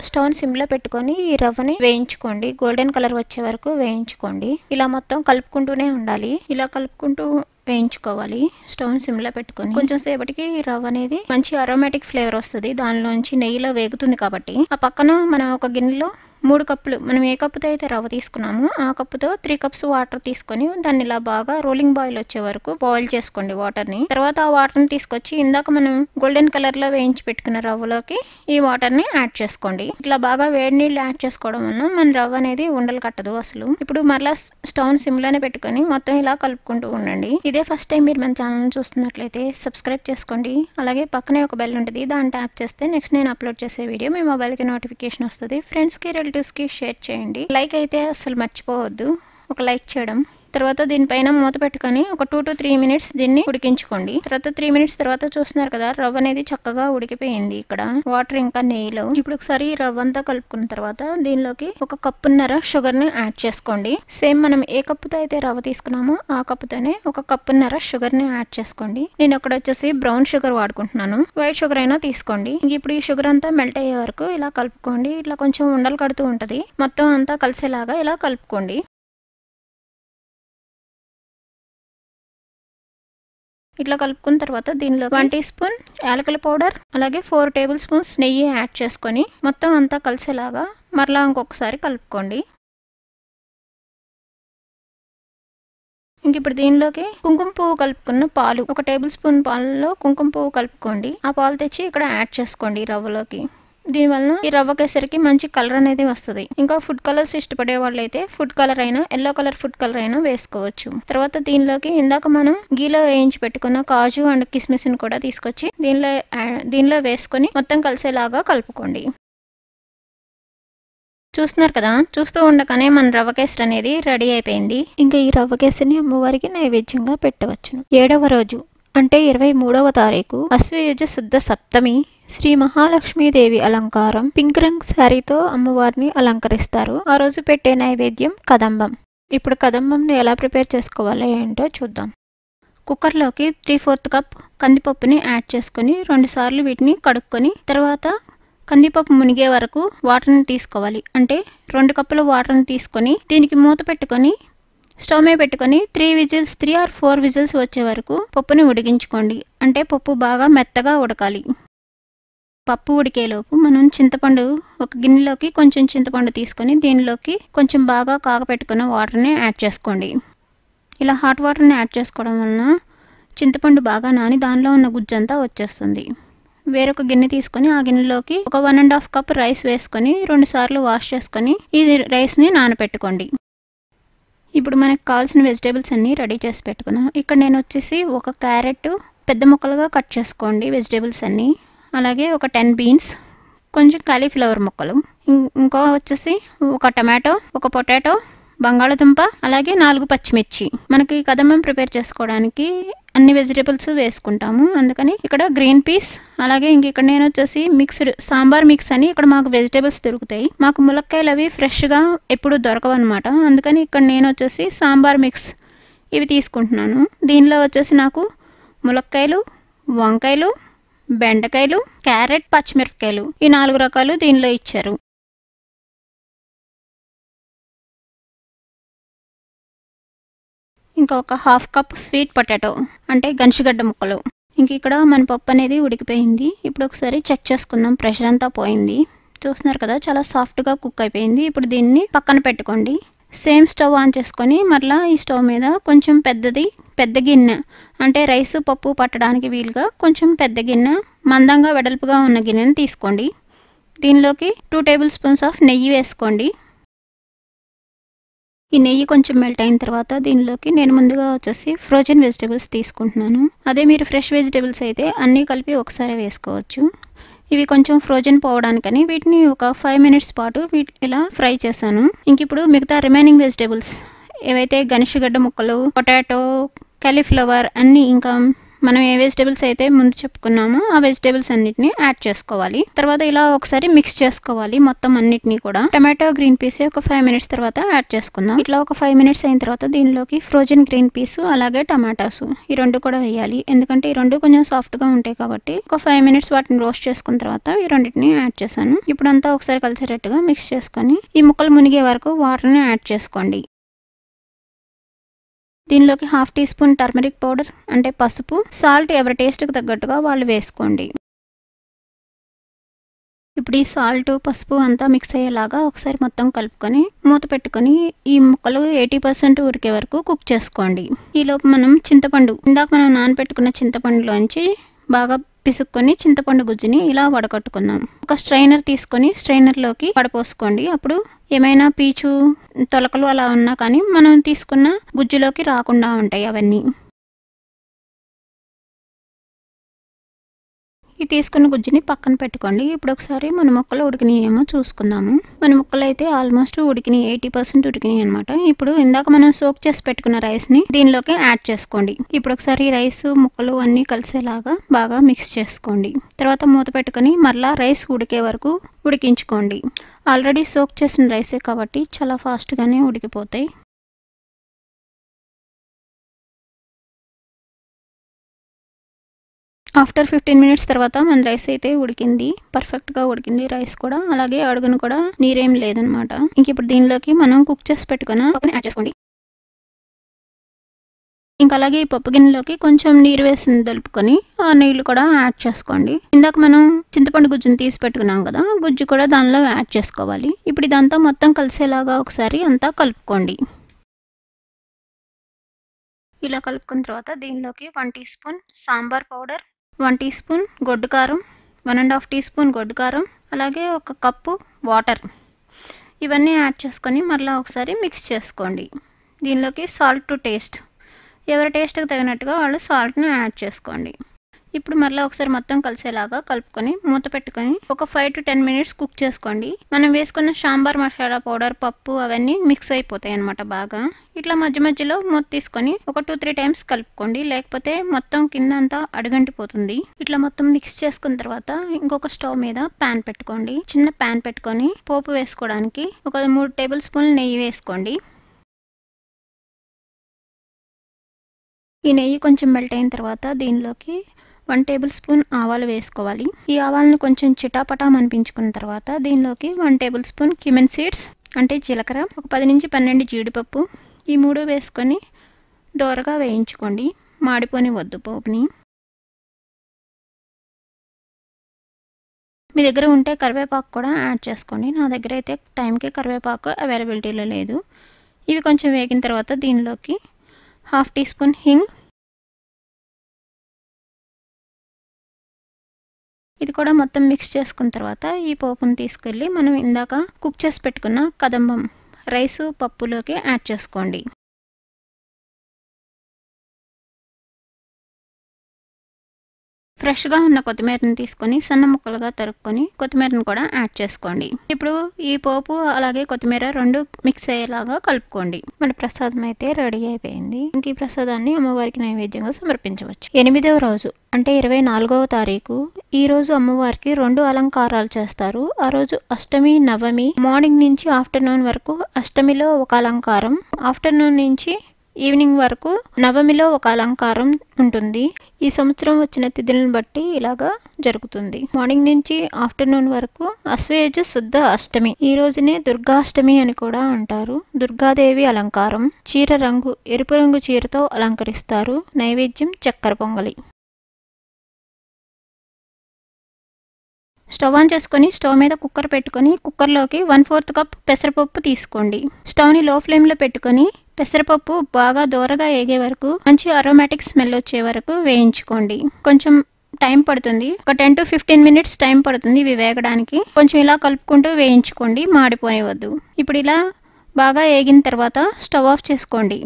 స్టవ్ సిమ్లో పెట్టుకొని ఈ రవ్వని వేయించుకోండి. గోల్డెన్ కలర్ వచ్చే వరకు వేయించుకోండి. ఇలా మొత్తం కలుపుకుంటూనే ఉండాలి. ఇలా కలుపుకుంటూ వేయించుకోవాలి స్టవ్ సిమ్లో పెట్టుకొని. కొంచెం సేపటికి రవ్వ అనేది మంచి అరోమాటిక్ ఫ్లేవర్ వస్తుంది, దానిలోంచి నెయ్యిలో వేగుతుంది కాబట్టి. ఆ పక్కన మనం ఒక గిన్నెలో 3 కప్పులు మనం ఏ కప్పుతో అయితే రవ్వ తీసుకున్నామో ఆ కప్పుతో 3 కప్స్ వాటర్ తీసుకొని దాన్ని ఇలా బాగా రోలింగ్ బాయిల్ వచ్చే వరకు బాయిల్ చేసుకోండి వాటర్ని. తర్వాత ఆ వాటర్ని తీసుకొచ్చి ఇందాక మనం గోల్డెన్ కలర్లో వేయించి పెట్టుకున్న రవ్వలోకి ఈ వాటర్ని యాడ్ చేసుకోండి. ఇట్లా బాగా వేడి నీళ్ళు యాడ్ చేసుకోవడం వల్ల మన రవ్వ అనేది ఉండలు కట్టదు అసలు. ఇప్పుడు మరలా స్టవ్ సిమ్లోనే పెట్టుకొని మొత్తం ఇలా కలుపుకుంటూ ఉండండి. ఇదే ఫస్ట్ టైం మీరు మన ఛానల్ చూస్తున్నట్లయితే సబ్స్క్రైబ్ చేసుకోండి. అలాగే పక్కనే ఒక బెల్ ఉంటుంది, దాన్ని ట్యాప్ చేస్తే నెక్స్ట్ నేను అప్లోడ్ చేసే వీడియో మీ మొబైల్కి నోటిఫికేషన్ వస్తుంది. ఫ్రెండ్స్కి రిలేటివ్స్కి షేర్ చేయండి. లైక్ అయితే అసలు మర్చిపోవద్దు, ఒక లైక్ చేయడం. తర్వాత దీనిపైన మూత పెట్టుకొని ఒక 2 to 3 మినిట్స్ దీన్ని ఉడికించుకోండి. తర్వాత 3 మినిట్స్ తర్వాత చూస్తున్నారు కదా రవ్వ అనేది చక్కగా ఉడికిపోయింది. ఇక్కడ వాటర్ ఇంకా నెయ్యిలో. ఇప్పుడు ఒకసారి రవ్వ అంతా కలుపుకున్న తర్వాత దీనిలోకి 1 కప్పున్నర షుగర్ని యాడ్ చేసుకోండి. సేమ్ మనం ఏ కప్పుతో అయితే రవ్వ తీసుకున్నామో ఆ కప్పుతోనే 1 కప్పున్నర షుగర్ని యాడ్ చేసుకోండి. నేను అక్కడ వచ్చేసి బ్రౌన్ షుగర్ వాడుకుంటున్నాను, వైట్ షుగర్ అయినా తీసుకోండి. ఇప్పుడు ఈ షుగర్ అంతా మెల్ట్ అయ్యే వరకు ఇలా కలుపుకోండి. ఇట్లా కొంచెం ఉండలు కడుతూ ఉంటుంది, మొత్తం అంతా కలిసేలాగా ఇలా కలుపుకోండి. ఇట్లా కలుపుకున్న తర్వాత దీనిలో 1 టీ స్పూన్ యాలకుల పౌడర్ అలాగే 4 టేబుల్ స్పూన్స్ నెయ్యి యాడ్ చేసుకొని మొత్తం అంతా కలిసేలాగా మరలా ఇంకొకసారి కలుపుకోండి. ఇంక ఇప్పుడు దీనిలోకి కుంకుమ పువ్వు కలుపుకున్న పాలు 1 టేబుల్ స్పూన్ పాలలో కుంకుమ పువ్వు కలుపుకోండి. ఆ పాలు తెచ్చి ఇక్కడ యాడ్ చేసుకోండి రవ్వలోకి. దీనివల్ల ఈ రవ్వ కేసరికి మంచి కలర్ అనేది వస్తుంది. ఇంకా ఫుడ్ కలర్స్ ఇష్టపడే వాళ్ళు అయితే ఫుడ్ కలర్ అయినా ఎల్లో కలర్ ఫుడ్ కలర్ అయినా వేసుకోవచ్చు. తర్వాత దీనిలోకి ఇందాక మనం గీలో వేయించి పెట్టుకున్న కాజు అండ్ కిస్మిస్ని కూడా తీసుకొచ్చి దీనిలో వేసుకొని మొత్తం కలిసేలాగా కలుపుకోండి. చూస్తున్నారు కదా, చూస్తూ ఉండగానే మన రవ్వ కేసరి అనేది రెడీ అయిపోయింది. ఇంకా ఈ రవ్వ కేసరిని అమ్మవారికి నైవేద్యంగా పెట్టవచ్చును. 7వ రోజు అంటే 23వ తారీఖు అశ్వయుజ శుద్ధ సప్తమి శ్రీ మహాలక్ష్మీదేవి అలంకారం. పింక్ రంగ్ శారీతో అమ్మవారిని అలంకరిస్తారు. ఆ రోజు పెట్టే నైవేద్యం కదంబం. ఇప్పుడు కదంబంని ఎలా ప్రిపేర్ చేసుకోవాలో ఏంటో చూద్దాం. కుక్కర్లోకి 3/4 కప్ కందిపప్పుని యాడ్ చేసుకొని 2 సార్లు వీటిని కడుక్కొని తర్వాత కందిపప్పు మునిగే వరకు వాటర్ని తీసుకోవాలి. అంటే 2 కప్పుల వాటర్ని తీసుకొని దీనికి మూత పెట్టుకొని స్టవ్ మీద పెట్టుకొని 3 or 4 విజిల్స్ వచ్చే వరకు పప్పుని ఉడికించుకోండి. అంటే పప్పు బాగా మెత్తగా ఉడకాలి. పప్పు ఉడికేలోపు మనం చింతపండు ఒక గిన్నెలోకి కొంచెం చింతపండు తీసుకొని దీనిలోకి కొంచెం బాగా కాగపెట్టుకున్న వాటర్ని యాడ్ చేసుకోండి. ఇలా హాట్ వాటర్ని యాడ్ చేసుకోవడం వలన చింతపండు బాగా నాని దానిలో ఉన్న గుజ్జంతా వచ్చేస్తుంది. వేరొక గిన్నె తీసుకొని ఆ గిన్నెలోకి ఒక 1.5 కప్ రైస్ వేసుకొని 2 సార్లు వాష్ చేసుకొని ఈ రైస్ని నానపెట్టుకోండి. ఇప్పుడు మనకు కావాల్సిన వెజిటేబుల్స్ అన్నీ రెడీ చేసి పెట్టుకున్నాం. ఇక్కడ నేను వచ్చేసి 1 క్యారెట్ పెద్ద ముక్కలుగా కట్ చేసుకోండి వెజిటేబుల్స్ అన్నీ. అలాగే ఒక 10 బీన్స్, కొంచెం కాలీఫ్లవర్ ముక్కలు, ఇంకో వచ్చేసి 1 టమాటో, 1 పొటాటో, బంగాళదుంప, అలాగే 4 పచ్చిమిర్చి. మనకి కదంబం ప్రిపేర్ చేసుకోవడానికి అన్ని వెజిటేబుల్స్ వేసుకుంటాము, అందుకని ఇక్కడ గ్రీన్ పీస్. అలాగే ఇక్కడ నేను వచ్చేసి మిక్స్డ్ సాంబార్ మిక్స్ అని ఇక్కడ మాకు వెజిటేబుల్స్ దొరుకుతాయి. మాకు ములక్కాయలు అవి ఫ్రెష్గా ఎప్పుడు దొరకవు అనమాట, అందుకని ఇక్కడ నేను వచ్చేసి సాంబార్ మిక్స్ ఇవి తీసుకుంటున్నాను. దీనిలో వచ్చేసి నాకు ములక్కాయలు, వంకాయలు, బెండకాయలు, క్యారెట్, పచ్చిమిరపకాయలు ఈ 4 రకాలు దీనిలో ఇచ్చారు. ఇంకా ఒక 1/2 కప్ స్వీట్ పొటాటో అంటే గనిషగడ్డ ముక్కలు. ఇంక ఇక్కడ మన పప్పు అనేది ఉడికిపోయింది. ఇప్పుడు ఒకసారి చెక్ చేసుకుందాం, ప్రెషర్ అంతా పోయింది. చూస్తున్నారు కదా చాలా సాఫ్ట్గా కుక్ అయిపోయింది. ఇప్పుడు దీన్ని పక్కన పెట్టుకోండి. సేమ్ స్టవ్ ఆన్ చేసుకొని మరలా ఈ స్టవ్ మీద కొంచెం పెద్ద గిన్నె అంటే రైసు పప్పు పట్టడానికి వీలుగా కొంచెం పెద్ద గిన్నె మందంగా వెడల్పుగా ఉన్న గిన్నెని తీసుకోండి. దీనిలోకి 2 టేబుల్ స్పూన్స్ ఆఫ్ నెయ్యి వేసుకోండి. ఈ నెయ్యి కొంచెం మెల్ట్ అయిన తర్వాత దీనిలోకి నేను ముందుగా వచ్చేసి ఫ్రోజన్ వెజిటేబుల్స్ తీసుకుంటున్నాను. అదే మీరు ఫ్రెష్ వెజిటేబుల్స్ అయితే అన్నీ కలిపి ఒకసారి వేసుకోవచ్చు. ఇవి కొంచెం ఫ్రోజన్ పోవడానికని వీటిని ఒక 5 మినిట్స్ పాటు ఇలా ఫ్రై చేశాను. ఇంక ఇప్పుడు మిగతా రిమైనింగ్ వెజిటేబుల్స్ ఏవైతే గనిషగడ్డ ముక్కలు, పొటాటో, కాలీఫ్లవర్ అన్నీ ఇంకా మనం ఏ వెజిటేబుల్స్ అయితే ముందు చెప్పుకున్నామో ఆ వెజిటేబుల్స్ అన్నిటిని యాడ్ చేసుకోవాలి. తర్వాత ఇలా ఒకసారి మిక్స్ చేసుకోవాలి మొత్తం అన్నిటినీ కూడా. టమాటో, గ్రీన్ పీస్ ఒక 5 మినిట్స్ తర్వాత యాడ్ చేసుకుందాం. ఇట్లా ఒక 5 మినిట్స్ అయిన తర్వాత దీనిలోకి ఫ్రోజన్ గ్రీన్ పీస్ అలాగే టమాటాస్ ఈ 2 కూడా వేయాలి. ఎందుకంటే ఈ 2 కొంచెం సాఫ్ట్గా ఉంటాయి కాబట్టి ఒక 5 మినిట్స్ వాటిని రోస్ట్ చేసుకున్న తర్వాత ఈ రెండింటిని యాడ్ చేశాను. ఇప్పుడు అంతా ఒకసారి కలిసేటట్టుగా మిక్స్ చేసుకొని ఈ ముక్కలు మునిగే వరకు వాటర్ని యాడ్ చేసుకోండి. దీనిలోకి 1/2 టీ స్పూన్ టర్మరిక్ పౌడర్ అంటే పసుపు, సాల్ట్ ఎవరి టేస్ట్కి తగ్గట్టుగా వాళ్ళు వేసుకోండి. ఇప్పుడు ఈ సాల్ట్, పసుపు అంతా మిక్స్ అయ్యేలాగా ఒకసారి మొత్తం కలుపుకొని మూత పెట్టుకొని ఈ ముక్కలు 80% ఉడికే వరకు కుక్ చేసుకోండి. ఈలోపు మనం చింతపండు, ఇందాక మనం నానబెట్టుకున్న చింతపండులోంచి బాగా పిసుక్కొని చింతపండు గుజ్జుని ఇలా వడకట్టుకుందాం. ఒక స్ట్రైనర్ తీసుకొని స్ట్రైనర్లోకి వడపోసుకోండి. అప్పుడు ఏమైనా పీచు, తొలకలు అలా ఉన్నా కానీ మనం తీసుకున్న గుజ్జులోకి రాకుండా ఉంటాయి అవన్నీ. ఈ తీసుకున్న గుజ్జుని పక్కన పెట్టుకోండి. ఇప్పుడు ఒకసారి మన ముక్కలు ఉడికినాయేమో చూసుకుందాము. మన ముక్కలు అయితే ఆల్మోస్ట్ ఉడికినాయి, 80% ఉడికినాయి అనమాట. ఇప్పుడు ఇందాక మనం సోక్ చేసి పెట్టుకున్న రైస్ని దీనిలోకి యాడ్ చేసుకోండి. ఇప్పుడు ఒకసారి రైస్, ముక్కలు అన్నీ కలిసేలాగా బాగా మిక్స్ చేసుకోండి. తర్వాత మూత పెట్టుకొని మరలా రైస్ ఉడికే వరకు ఉడికించుకోండి. ఆల్రెడీ సోక్ చేసిన రైసే కాబట్టి చాలా ఫాస్ట్గానే ఉడికిపోతాయి. ఆఫ్టర్ 15 మినిట్స్ తర్వాత మన రైస్ అయితే ఉడికింది, పర్ఫెక్ట్గా ఉడికింది రైస్ కూడా. అలాగే అడుగును కూడా నీరేం లేదనమాట. ఇంక ఇప్పుడు దీనిలోకి మనం కుక్ చేసి పెట్టుకున్న పప్పుని యాడ్ చేసుకోండి. ఇంకా అలాగే ఈ పప్పు గిన్నెలోకి కొంచెం నీరు వేసి దలుపుకొని ఆ నీళ్లు కూడా యాడ్ చేసుకోండి. ఇందాక మనం చింతపండు గుజ్జుని తీసి పెట్టుకున్నాం కదా, గుజ్జు కూడా దానిలో యాడ్ చేసుకోవాలి. ఇప్పుడు ఇదంతా మొత్తం కలిసేలాగా ఒకసారి అంతా కలుపుకోండి. ఇలా కలుపుకున్న తర్వాత దీనిలోకి 1 teaspoon sambar powder, 1 teaspoon గొడ్డు కారం, 1.5 టీ స్పూన్ గొడ్డు కారం, అలాగే 1 కప్పు వాటర్, ఇవన్నీ యాడ్ చేసుకొని మరలా ఒకసారి మిక్స్ చేసుకోండి. దీనిలోకి సాల్ట్ టు టేస్ట్, ఎవరి టేస్ట్కి తగినట్టుగా వాళ్ళు సాల్ట్ని యాడ్ చేసుకోండి. ఇప్పుడు మరలా ఒకసారి మొత్తం కలిసేలాగా కలుపుకొని మూత పెట్టుకొని ఒక 5 to 10 మినిట్స్ కుక్ చేసుకోండి. మనం వేసుకున్న సాంబార్ మసాలా పౌడర్, పప్పు అవన్నీ మిక్స్ అయిపోతాయి అన్నమాట బాగా. ఇట్లా మధ్య మధ్యలో మూత తీసుకొని ఒక 2-3 టైమ్స్ కలుపుకోండి, లేకపోతే మొత్తం కింద అంతా అడుగంటిపోతుంది. ఇట్లా మొత్తం మిక్స్ చేసుకున్న తర్వాత ఇంకొక స్టవ్ మీద ప్యాన్ పెట్టుకోండి. చిన్న ప్యాన్ పెట్టుకొని పోపు వేసుకోవడానికి ఒక 3 టేబుల్ స్పూన్లు నెయ్యి వేసుకోండి. ఈ నెయ్యి కొంచెం మెల్ట్ అయిన తర్వాత దీనిలోకి 1 టేబుల్ స్పూన్ ఆవాలు వేసుకోవాలి. ఈ ఆవాలను కొంచెం చిటాపటా అనిపించుకున్న తర్వాత దీనిలోకి 1 టేబుల్ స్పూన్ క్యూమిన్ సీడ్స్ అంటే జీలకర్ర, ఒక 10 నుంచి 12 జీడిపప్పు, ఈ 3 వేసుకొని దోరగా వేయించుకోండి. మాడిపోనివద్దు పోపుని. మీ దగ్గర ఉంటే కరివేపాకు కూడా యాడ్ చేసుకోండి. నా దగ్గర అయితే టైంకి కరివేపాకు అవైలబిలిటీలో లేదు. ఇవి కొంచెం వేగిన తర్వాత దీనిలోకి 1/2 టీ స్పూన్ హింగ్, ఇది కూడా మొత్తం మిక్స్ చేసుకున్న తర్వాత ఈ పోపును తీసుకెళ్ళి మనం ఇందాక కుక్ చేసి పెట్టుకున్న కదంబం రైసు, పప్పులోకి యాడ్ చేసుకోండి. ఫ్రెష్గా ఉన్న కొత్తిమీరని తీసుకొని సన్న ముక్కలుగా తరుక్కొని కొత్తిమీరను కూడా యాడ్ చేసుకోండి. ఇప్పుడు ఈ పోపు అలాగే కొత్తిమీర 2 మిక్స్ అయ్యేలాగా కలుపుకోండి. మన ప్రసాదం అయితే రెడీ అయిపోయింది. ఇంక ఈ ప్రసాదాన్ని అమ్మవారికి నైవేద్యంగా సమర్పించవచ్చు. 8వ రోజు అంటే 24వ తారీఖు ఈ రోజు అమ్మవారికి 2 అలంకారాలు చేస్తారు. ఆ రోజు అష్టమి, నవమి మార్నింగ్ నుంచి ఆఫ్టర్నూన్ వరకు అష్టమిలో ఒక అలంకారం, ఆఫ్టర్నూన్ నుంచి ఈవినింగ్ వరకు నవమిలో ఒక అలంకారం ఉంటుంది. ఈ సంవత్సరం వచ్చిన తిథులను బట్టి ఇలాగా జరుగుతుంది. మార్నింగ్ నుంచి ఆఫ్టర్నూన్ వరకు అశ్వయుజ శుద్ధ అష్టమి, ఈ రోజునే దుర్గాష్టమి అని కూడా అంటారు. దుర్గాదేవి అలంకారం, చీర రంగు ఎరుపు రంగు చీరతో అలంకరిస్తారు. నైవేద్యం చక్కెర పొంగలి. స్టవ్ ఆన్ చేసుకొని స్టవ్ మీద కుక్కర్ పెట్టుకొని కుక్కర్లోకి 1/4 కప్ పెసరపప్పు తీసుకోండి. స్టవ్ని లో ఫ్లేమ్లో పెట్టుకొని పెసరపప్పు బాగా దోరగా ఏగే వరకు మంచి అరోమాటిక్ స్మెల్ వచ్చే వరకు వేయించుకోండి. కొంచెం టైం పడుతుంది, ఒక 10 to 15 మినిట్స్ టైం పడుతుంది ఇవి వేగడానికి. కొంచెం ఇలా కలుపుకుంటూ వేయించుకోండి, మాడిపోనివద్దు. ఇప్పుడు ఇలా బాగా ఏగిన తర్వాత స్టవ్ ఆఫ్ చేసుకోండి.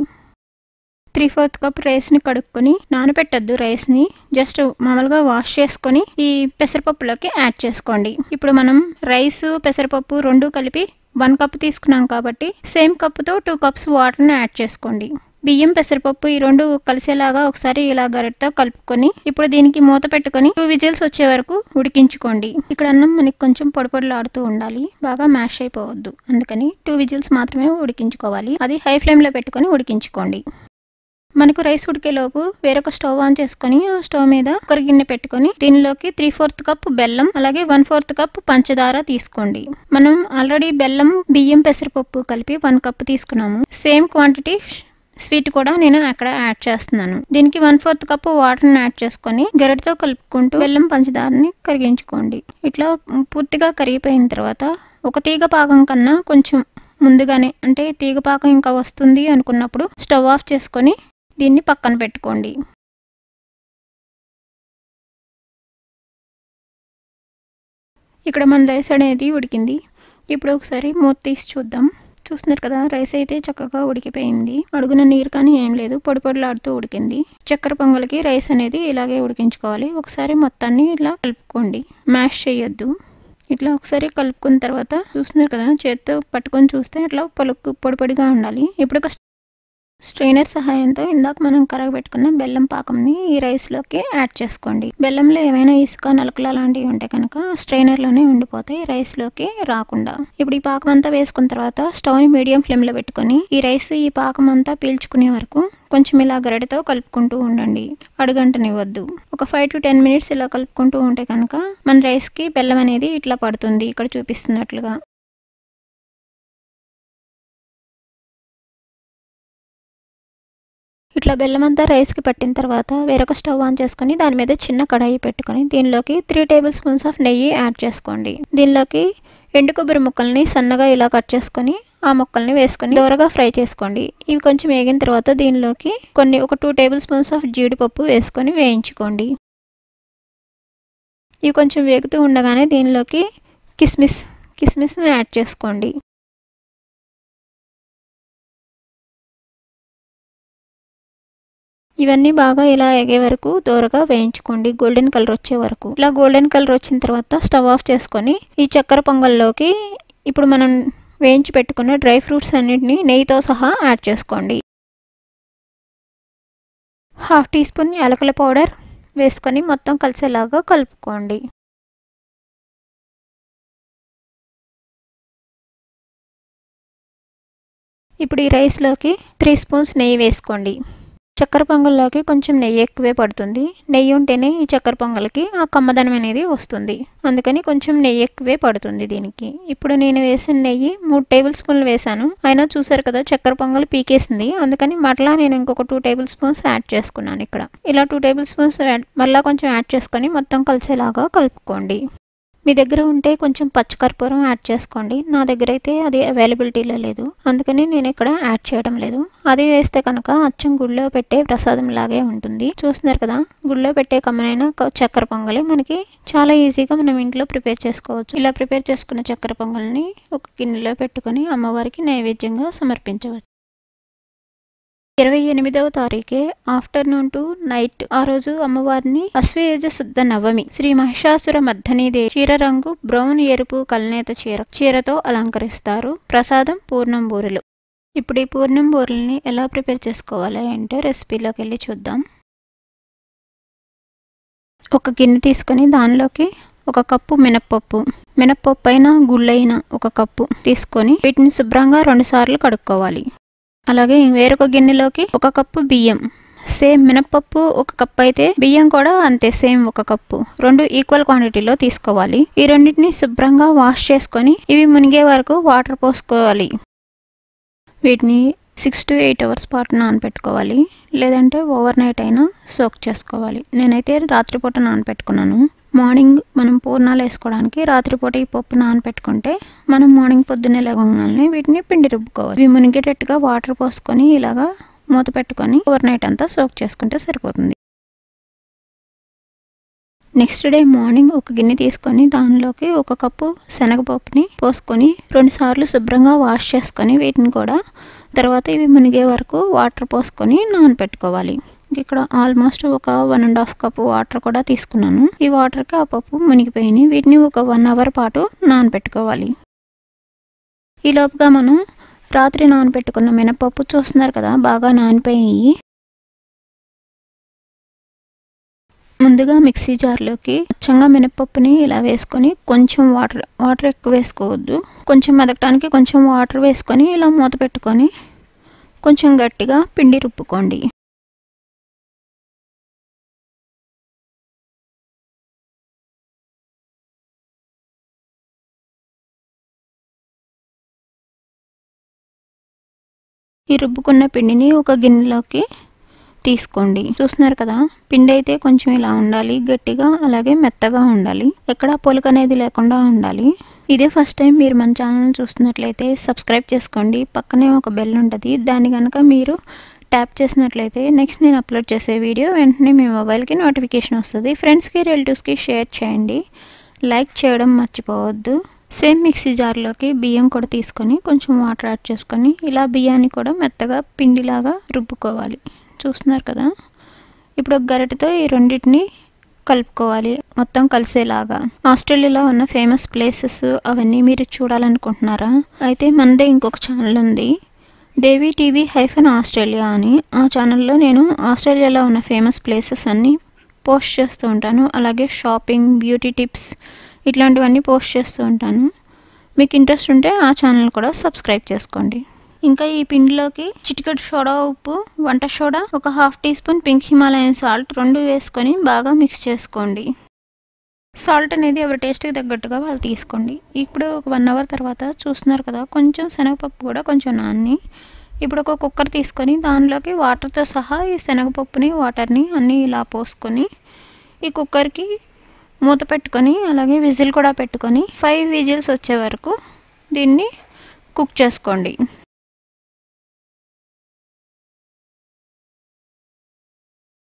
3/4 కప్ రైస్ని కడుక్కొని నానబెట్టద్దు, రైస్ని జస్ట్ మామూలుగా వాష్ చేసుకొని ఈ పెసరపప్పులోకి యాడ్ చేసుకోండి. ఇప్పుడు మనం రైసు, పెసరపప్పు 2 కలిపి 1 కప్ తీసుకున్నాం కాబట్టి సేమ్ కప్పుతో 2 కప్స్ వాటర్ని యాడ్ చేసుకోండి. బియ్యం, పెసరపప్పు ఈ 2 కలిసేలాగా ఒకసారి ఇలా గరిటతో కలుపుకొని ఇప్పుడు దీనికి మూత పెట్టుకొని 2 విజిల్స్ వచ్చే వరకు ఉడికించుకోండి. ఇక్కడ అన్నం మనకి కొంచెం పొడిపొడిలాడుతూ ఉండాలి, బాగా మ్యాష్ అయిపోవద్దు. అందుకని 2 విజిల్స్ మాత్రమే ఉడికించుకోవాలి. అది హై ఫ్లేమ్లో పెట్టుకొని ఉడికించుకోండి. మనకు రైస్ ఉడికేలోపు వేరొక స్టవ్ ఆన్ చేసుకొని ఆ స్టవ్ మీద ఒక గిన్నె పెట్టుకొని దీనిలోకి 3/4 కప్ బెల్లం అలాగే 1/4 కప్ పంచదార తీసుకోండి. మనం ఆల్రెడీ బెల్లం, బియ్యం, పెసరపప్పు కలిపి 1 కప్ తీసుకున్నాము. సేమ్ క్వాంటిటీ స్వీట్ కూడా నేను అక్కడ యాడ్ చేస్తున్నాను. దీనికి 1/4 కప్పు వాటర్ని యాడ్ చేసుకొని గరిటెతో కలుపుకుంటూ బెల్లం పంచదారని కరిగించుకోండి. ఇట్లా పూర్తిగా కరిగిపోయిన తర్వాత ఒక తీగ పాకం కన్నా కొంచెం ముందుగానే, అంటే తీగ పాకం ఇంకా వస్తుంది అనుకున్నప్పుడు స్టవ్ ఆఫ్ చేసుకొని దీన్ని పక్కన పెట్టుకోండి. ఇక్కడ మన రైస్ అనేది ఉడికింది. ఇప్పుడు ఒకసారి మూత తీసి చూద్దాం. చూస్తున్నారు కదా, రైస్ అయితే చక్కగా ఉడికిపోయింది. అడుగున నీరు కానీ ఏం లేదు, పొడి పొడిలాడుతూ ఉడికింది. చక్కెర పొంగల్కి రైస్ అనేది ఇలాగే ఉడికించుకోవాలి. ఒకసారి మొత్తాన్ని ఇలా కలుపుకోండి, మ్యాష్ చేయొద్దు. ఇట్లా ఒకసారి కలుపుకున్న తర్వాత చూస్తున్నారు కదా, చేత్తో పట్టుకొని చూస్తే అట్లా పొడి పొడిగా ఉండాలి. ఇప్పుడు ఒక స్ట్రైనర్ సహాయంతో ఇందాక మనం కరగబెట్టుకున్న బెల్లం పాకంని ఈ రైస్లోకి యాడ్ చేసుకోండి. బెల్లంలో ఏమైనా ఇసుక, నలుకలు అలాంటివి ఉంటే కనుక స్ట్రైనర్లోనే ఉండిపోతాయి, రైస్లోకి రాకుండా. ఇప్పుడు ఈ పాకం అంతా వేసుకున్న తర్వాత స్టవ్ని మీడియం ఫ్లేమ్లో పెట్టుకొని ఈ రైస్ ఈ పాకం అంతా పీల్చుకునే వరకు కొంచెం ఇలా గరిటెతో కలుపుకుంటూ ఉండండి, అడుగంటనివ్వద్దు. ఒక 5 to 10 minutes ఇలా కలుపుకుంటూ ఉంటే కనుక మన రైస్కి బెల్లం అనేది ఇట్లా పడుతుంది, ఇక్కడ చూపిస్తున్నట్లుగా. ఇట్లా బెల్లం అంతా రైస్కి పట్టిన తర్వాత వేరొక స్టవ్ ఆన్ చేసుకొని దాని మీద చిన్న కడాయి పెట్టుకొని దీనిలోకి 3 tablespoons స్పూన్స్ ఆఫ్ నెయ్యి యాడ్ చేసుకోండి. దీనిలోకి ఎండు కొబ్బరి ముక్కల్ని సన్నగా ఇలా కట్ చేసుకొని ఆ ముక్కల్ని వేసుకొని దోరగా ఫ్రై చేసుకోండి. ఇవి కొంచెం వేగిన తర్వాత దీనిలోకి ఒక 2 tablespoons స్పూన్స్ ఆఫ్ జీడిపప్పు వేసుకొని వేయించుకోండి. ఇవి కొంచెం వేగుతూ ఉండగానే దీనిలోకి కిస్మిస్ని యాడ్ చేసుకోండి. ఇవన్నీ బాగా ఇలా ఎగే వరకు దోరగా వేయించుకోండి, గోల్డెన్ కలర్ వచ్చే వరకు. ఇలా గోల్డెన్ కలర్ వచ్చిన తర్వాత స్టవ్ ఆఫ్ చేసుకొని ఈ చక్కెర పొంగల్లోకి ఇప్పుడు మనం వేయించి పెట్టుకున్న డ్రై ఫ్రూట్స్ అన్నిటిని నెయ్యితో సహా యాడ్ చేసుకోండి. 1/2 teaspoon యాలకుల పౌడర్ వేసుకొని మొత్తం కలిసేలాగా కలుపుకోండి. ఇప్పుడు ఈ రైస్లోకి 3 స్పూన్స్ నెయ్యి వేసుకోండి. చక్కెర పొంగల్లోకి కొంచెం నెయ్యి ఎక్కువే పడుతుంది. నెయ్యి ఉంటేనే ఈ చక్కెర పొంగల్కి ఆ కమ్మదనం అనేది వస్తుంది, అందుకని కొంచెం నెయ్యి ఎక్కువే పడుతుంది దీనికి. ఇప్పుడు నేను వేసిన నెయ్యి 3 tablespoons వేసాను. అయినా చూసారు కదా, చక్కెర పొంగల్ పీకేసింది, అందుకని మరలా నేను ఇంకొక 2 tablespoons యాడ్ చేసుకున్నాను. ఇక్కడ ఇలా 2 tablespoons మరలా కొంచెం యాడ్ చేసుకొని మొత్తం కలిసేలాగా కలుపుకోండి. మీ దగ్గర ఉంటే కొంచెం పచ్చకర్పూరం యాడ్ చేసుకోండి. నా దగ్గర అయితే అది అవైలబిలిటీలో లేదు, అందుకని నేను ఇక్కడ యాడ్ చేయడం లేదు. అది వేస్తే కనుక అచ్చం గుళ్ళో పెట్టే ప్రసాదం లాగే ఉంటుంది. చూస్తున్నారు కదా, గుళ్ళో పెట్టే కమ్మనైన చక్కెర పొంగలి మనకి చాలా ఈజీగా మనం ఇంట్లో ప్రిపేర్ చేసుకోవచ్చు. ఇలా ప్రిపేర్ చేసుకున్న చక్కెర పొంగల్ని ఒక గిన్నెలో పెట్టుకొని అమ్మవారికి నైవేద్యంగా సమర్పించవచ్చు. 28వ తారీఖే ఆఫ్టర్నూన్ టు నైట్ ఆ రోజు అమ్మవారిని అశ్వయుజ శుద్ధ నవమి శ్రీ మహిషాసుర మర్ధనీదేవి చీర రంగు బ్రౌన్ ఎరుపు కల్నేత చీరతో అలంకరిస్తారు. ప్రసాదం పూర్ణం బూరెలు. ఇప్పుడు ఈ పూర్ణం బూరెల్ని ఎలా ప్రిపేర్ చేసుకోవాలి అంటే రెసిపీలోకి వెళ్ళి చూద్దాం. ఒక గిన్నె తీసుకొని దానిలోకి 1 కప్పు మినప్పప్పు అయినా గుళ్ళైనా 1 కప్పు తీసుకొని వీటిని శుభ్రంగా 2 సార్లు కడుక్కోవాలి. అలాగే వేరొక గిన్నెలోకి 1 కప్పు బియ్యం, సేమ్ మినప్పప్పు 1 కప్పు అయితే బియ్యం కూడా అంతే సేమ్ 1 కప్పు, 2 ఈక్వల్ క్వాంటిటీలో తీసుకోవాలి. ఈ రెండింటిని శుభ్రంగా వాష్ చేసుకొని ఇవి మునిగే వరకు వాటర్ పోసుకోవాలి. వీటిని 6 to 8 hours పాటు నానబెట్టుకోవాలి, లేదంటే ఓవర్ నైట్ అయినా సోక్ చేసుకోవాలి. నేనైతే రాత్రిపూట నానబెట్టుకున్నాను. మార్నింగ్ మనం పూర్ణాలు వేసుకోవడానికి రాత్రిపూట ఈ పప్పు నానబెట్టుకుంటే మనం మార్నింగ్ పొద్దున్నే లేవగానే వీటిని పిండి రుబ్బుకోవాలి. ఇవి మునిగేటట్టుగా వాటర్ పోసుకొని ఇలాగా మూత పెట్టుకొని ఓవర్ నైట్ అంతా సోక్ చేసుకుంటే సరిపోతుంది. నెక్స్ట్ డే మార్నింగ్ ఒక గిన్నె తీసుకొని దానిలోకి 1 కప్పు శనగపప్పుని పోసుకొని 2 సార్లు శుభ్రంగా వాష్ చేసుకొని వీటిని కూడా తర్వాత ఇవి మునిగే వరకు వాటర్ పోసుకొని నానబెట్టుకోవాలి. ఇక్కడ ఆల్మోస్ట్ ఒక 1.5 కప్పు వాటర్ కూడా తీసుకున్నాను. ఈ వాటర్కి ఆ పప్పు మునిగిపోయినాయి. వీటిని ఒక 1 hour పాటు నానబెట్టుకోవాలి. ఈ లోపుగా మనం రాత్రి నానబెట్టుకున్న మినపప్పు చూస్తున్నారు కదా, బాగా నానిపోయి ముందుగా మిక్సీ జార్లోకి అచ్చంగా మినపప్పుని ఇలా వేసుకొని కొంచెం వాటర్ ఎక్కువ వేసుకోవద్దు, కొంచెం మెదగటానికి కొంచెం వాటర్ వేసుకొని ఇలా మూత పెట్టుకొని కొంచెం గట్టిగా పిండి రుబ్బుకోండి. ఈ ఈ రుబ్బుకున్న పిండిని ఒక గిన్నెలోకి తీసుకోండి. చూస్తున్నారు కదా, పిండి అయితే కొంచెం ఇలా ఉండాలి, గట్టిగా అలాగే మెత్తగా ఉండాలి, ఎక్కడ పొలుకు అనేది లేకుండా ఉండాలి. ఇదే ఫస్ట్ టైం మీరు మన ఛానల్ చూస్తున్నట్లయితే సబ్స్క్రైబ్ చేసుకోండి. పక్కనే ఒక బెల్ ఉంటుంది, దాన్ని కనుక మీరు ట్యాప్ చేసినట్లయితే నెక్స్ట్ నేను అప్లోడ్ చేసే వీడియో వెంటనే మీ మొబైల్కి నోటిఫికేషన్ వస్తుంది. ఫ్రెండ్స్కి రిలేటివ్స్కి షేర్ చేయండి, లైక్ చేయడం మర్చిపోవద్దు. సేమ్ మిక్సీ జార్లోకి బియ్యం కూడా తీసుకొని కొంచెం వాటర్ యాడ్ చేసుకొని ఇలా బియ్యాన్ని కూడా మెత్తగా పిండిలాగా రుబ్బుకోవాలి. చూస్తున్నారు కదా, ఇప్పుడు ఒక గరిటెతో ఈ రెండింటిని కలుపుకోవాలి మొత్తం కలిసేలాగా. ఆస్ట్రేలియాలో ఉన్న ఫేమస్ ప్లేసెస్ అవన్నీ మీరు చూడాలనుకుంటున్నారా? అయితే మనదే ఇంకొక ఛానల్ ఉంది, దేవి టీవీ -ఆస్ట్రేలియా అని. ఆ ఛానల్లో నేను ఆస్ట్రేలియాలో ఉన్న ఫేమస్ ప్లేసెస్ అన్నీ పోస్ట్ చేస్తూ ఉంటాను. అలాగే షాపింగ్, బ్యూటీ టిప్స్ ఇట్లాంటివన్నీ పోస్ట్ చేస్తూ ఉంటాను. మీకు ఇంట్రెస్ట్ ఉంటే ఆ ఛానల్ కూడా సబ్స్క్రైబ్ చేసుకోండి. ఇంకా ఈ పిండిలోకి చిటికెడు సోడా ఉప్పు, వంట సోడా, ఒక ½ teaspoon pink Himalayan salt రెండు వేసుకొని బాగా మిక్స్ చేసుకోండి. సాల్ట్ అనేది ఎవరి టేస్ట్కి తగ్గట్టుగా వాళ్ళు తీసుకోండి. ఇప్పుడు ఒక 1 అవర్ తర్వాత చూస్తున్నారు కదా, కొంచెం శనగపప్పు కూడా కొంచెం నాని. ఇప్పుడు ఒక కుక్కర్ తీసుకొని దానిలోకి వాటర్తో సహా ఈ శనగపప్పుని వాటర్ని అన్నీ ఇలా పోసుకొని ఈ కుక్కర్కి మూత పెట్టుకొని అలాగే విజిల్ కూడా పెట్టుకొని 5 విజిల్స్ వచ్చే వరకు దీన్ని కుక్ చేసుకోండి.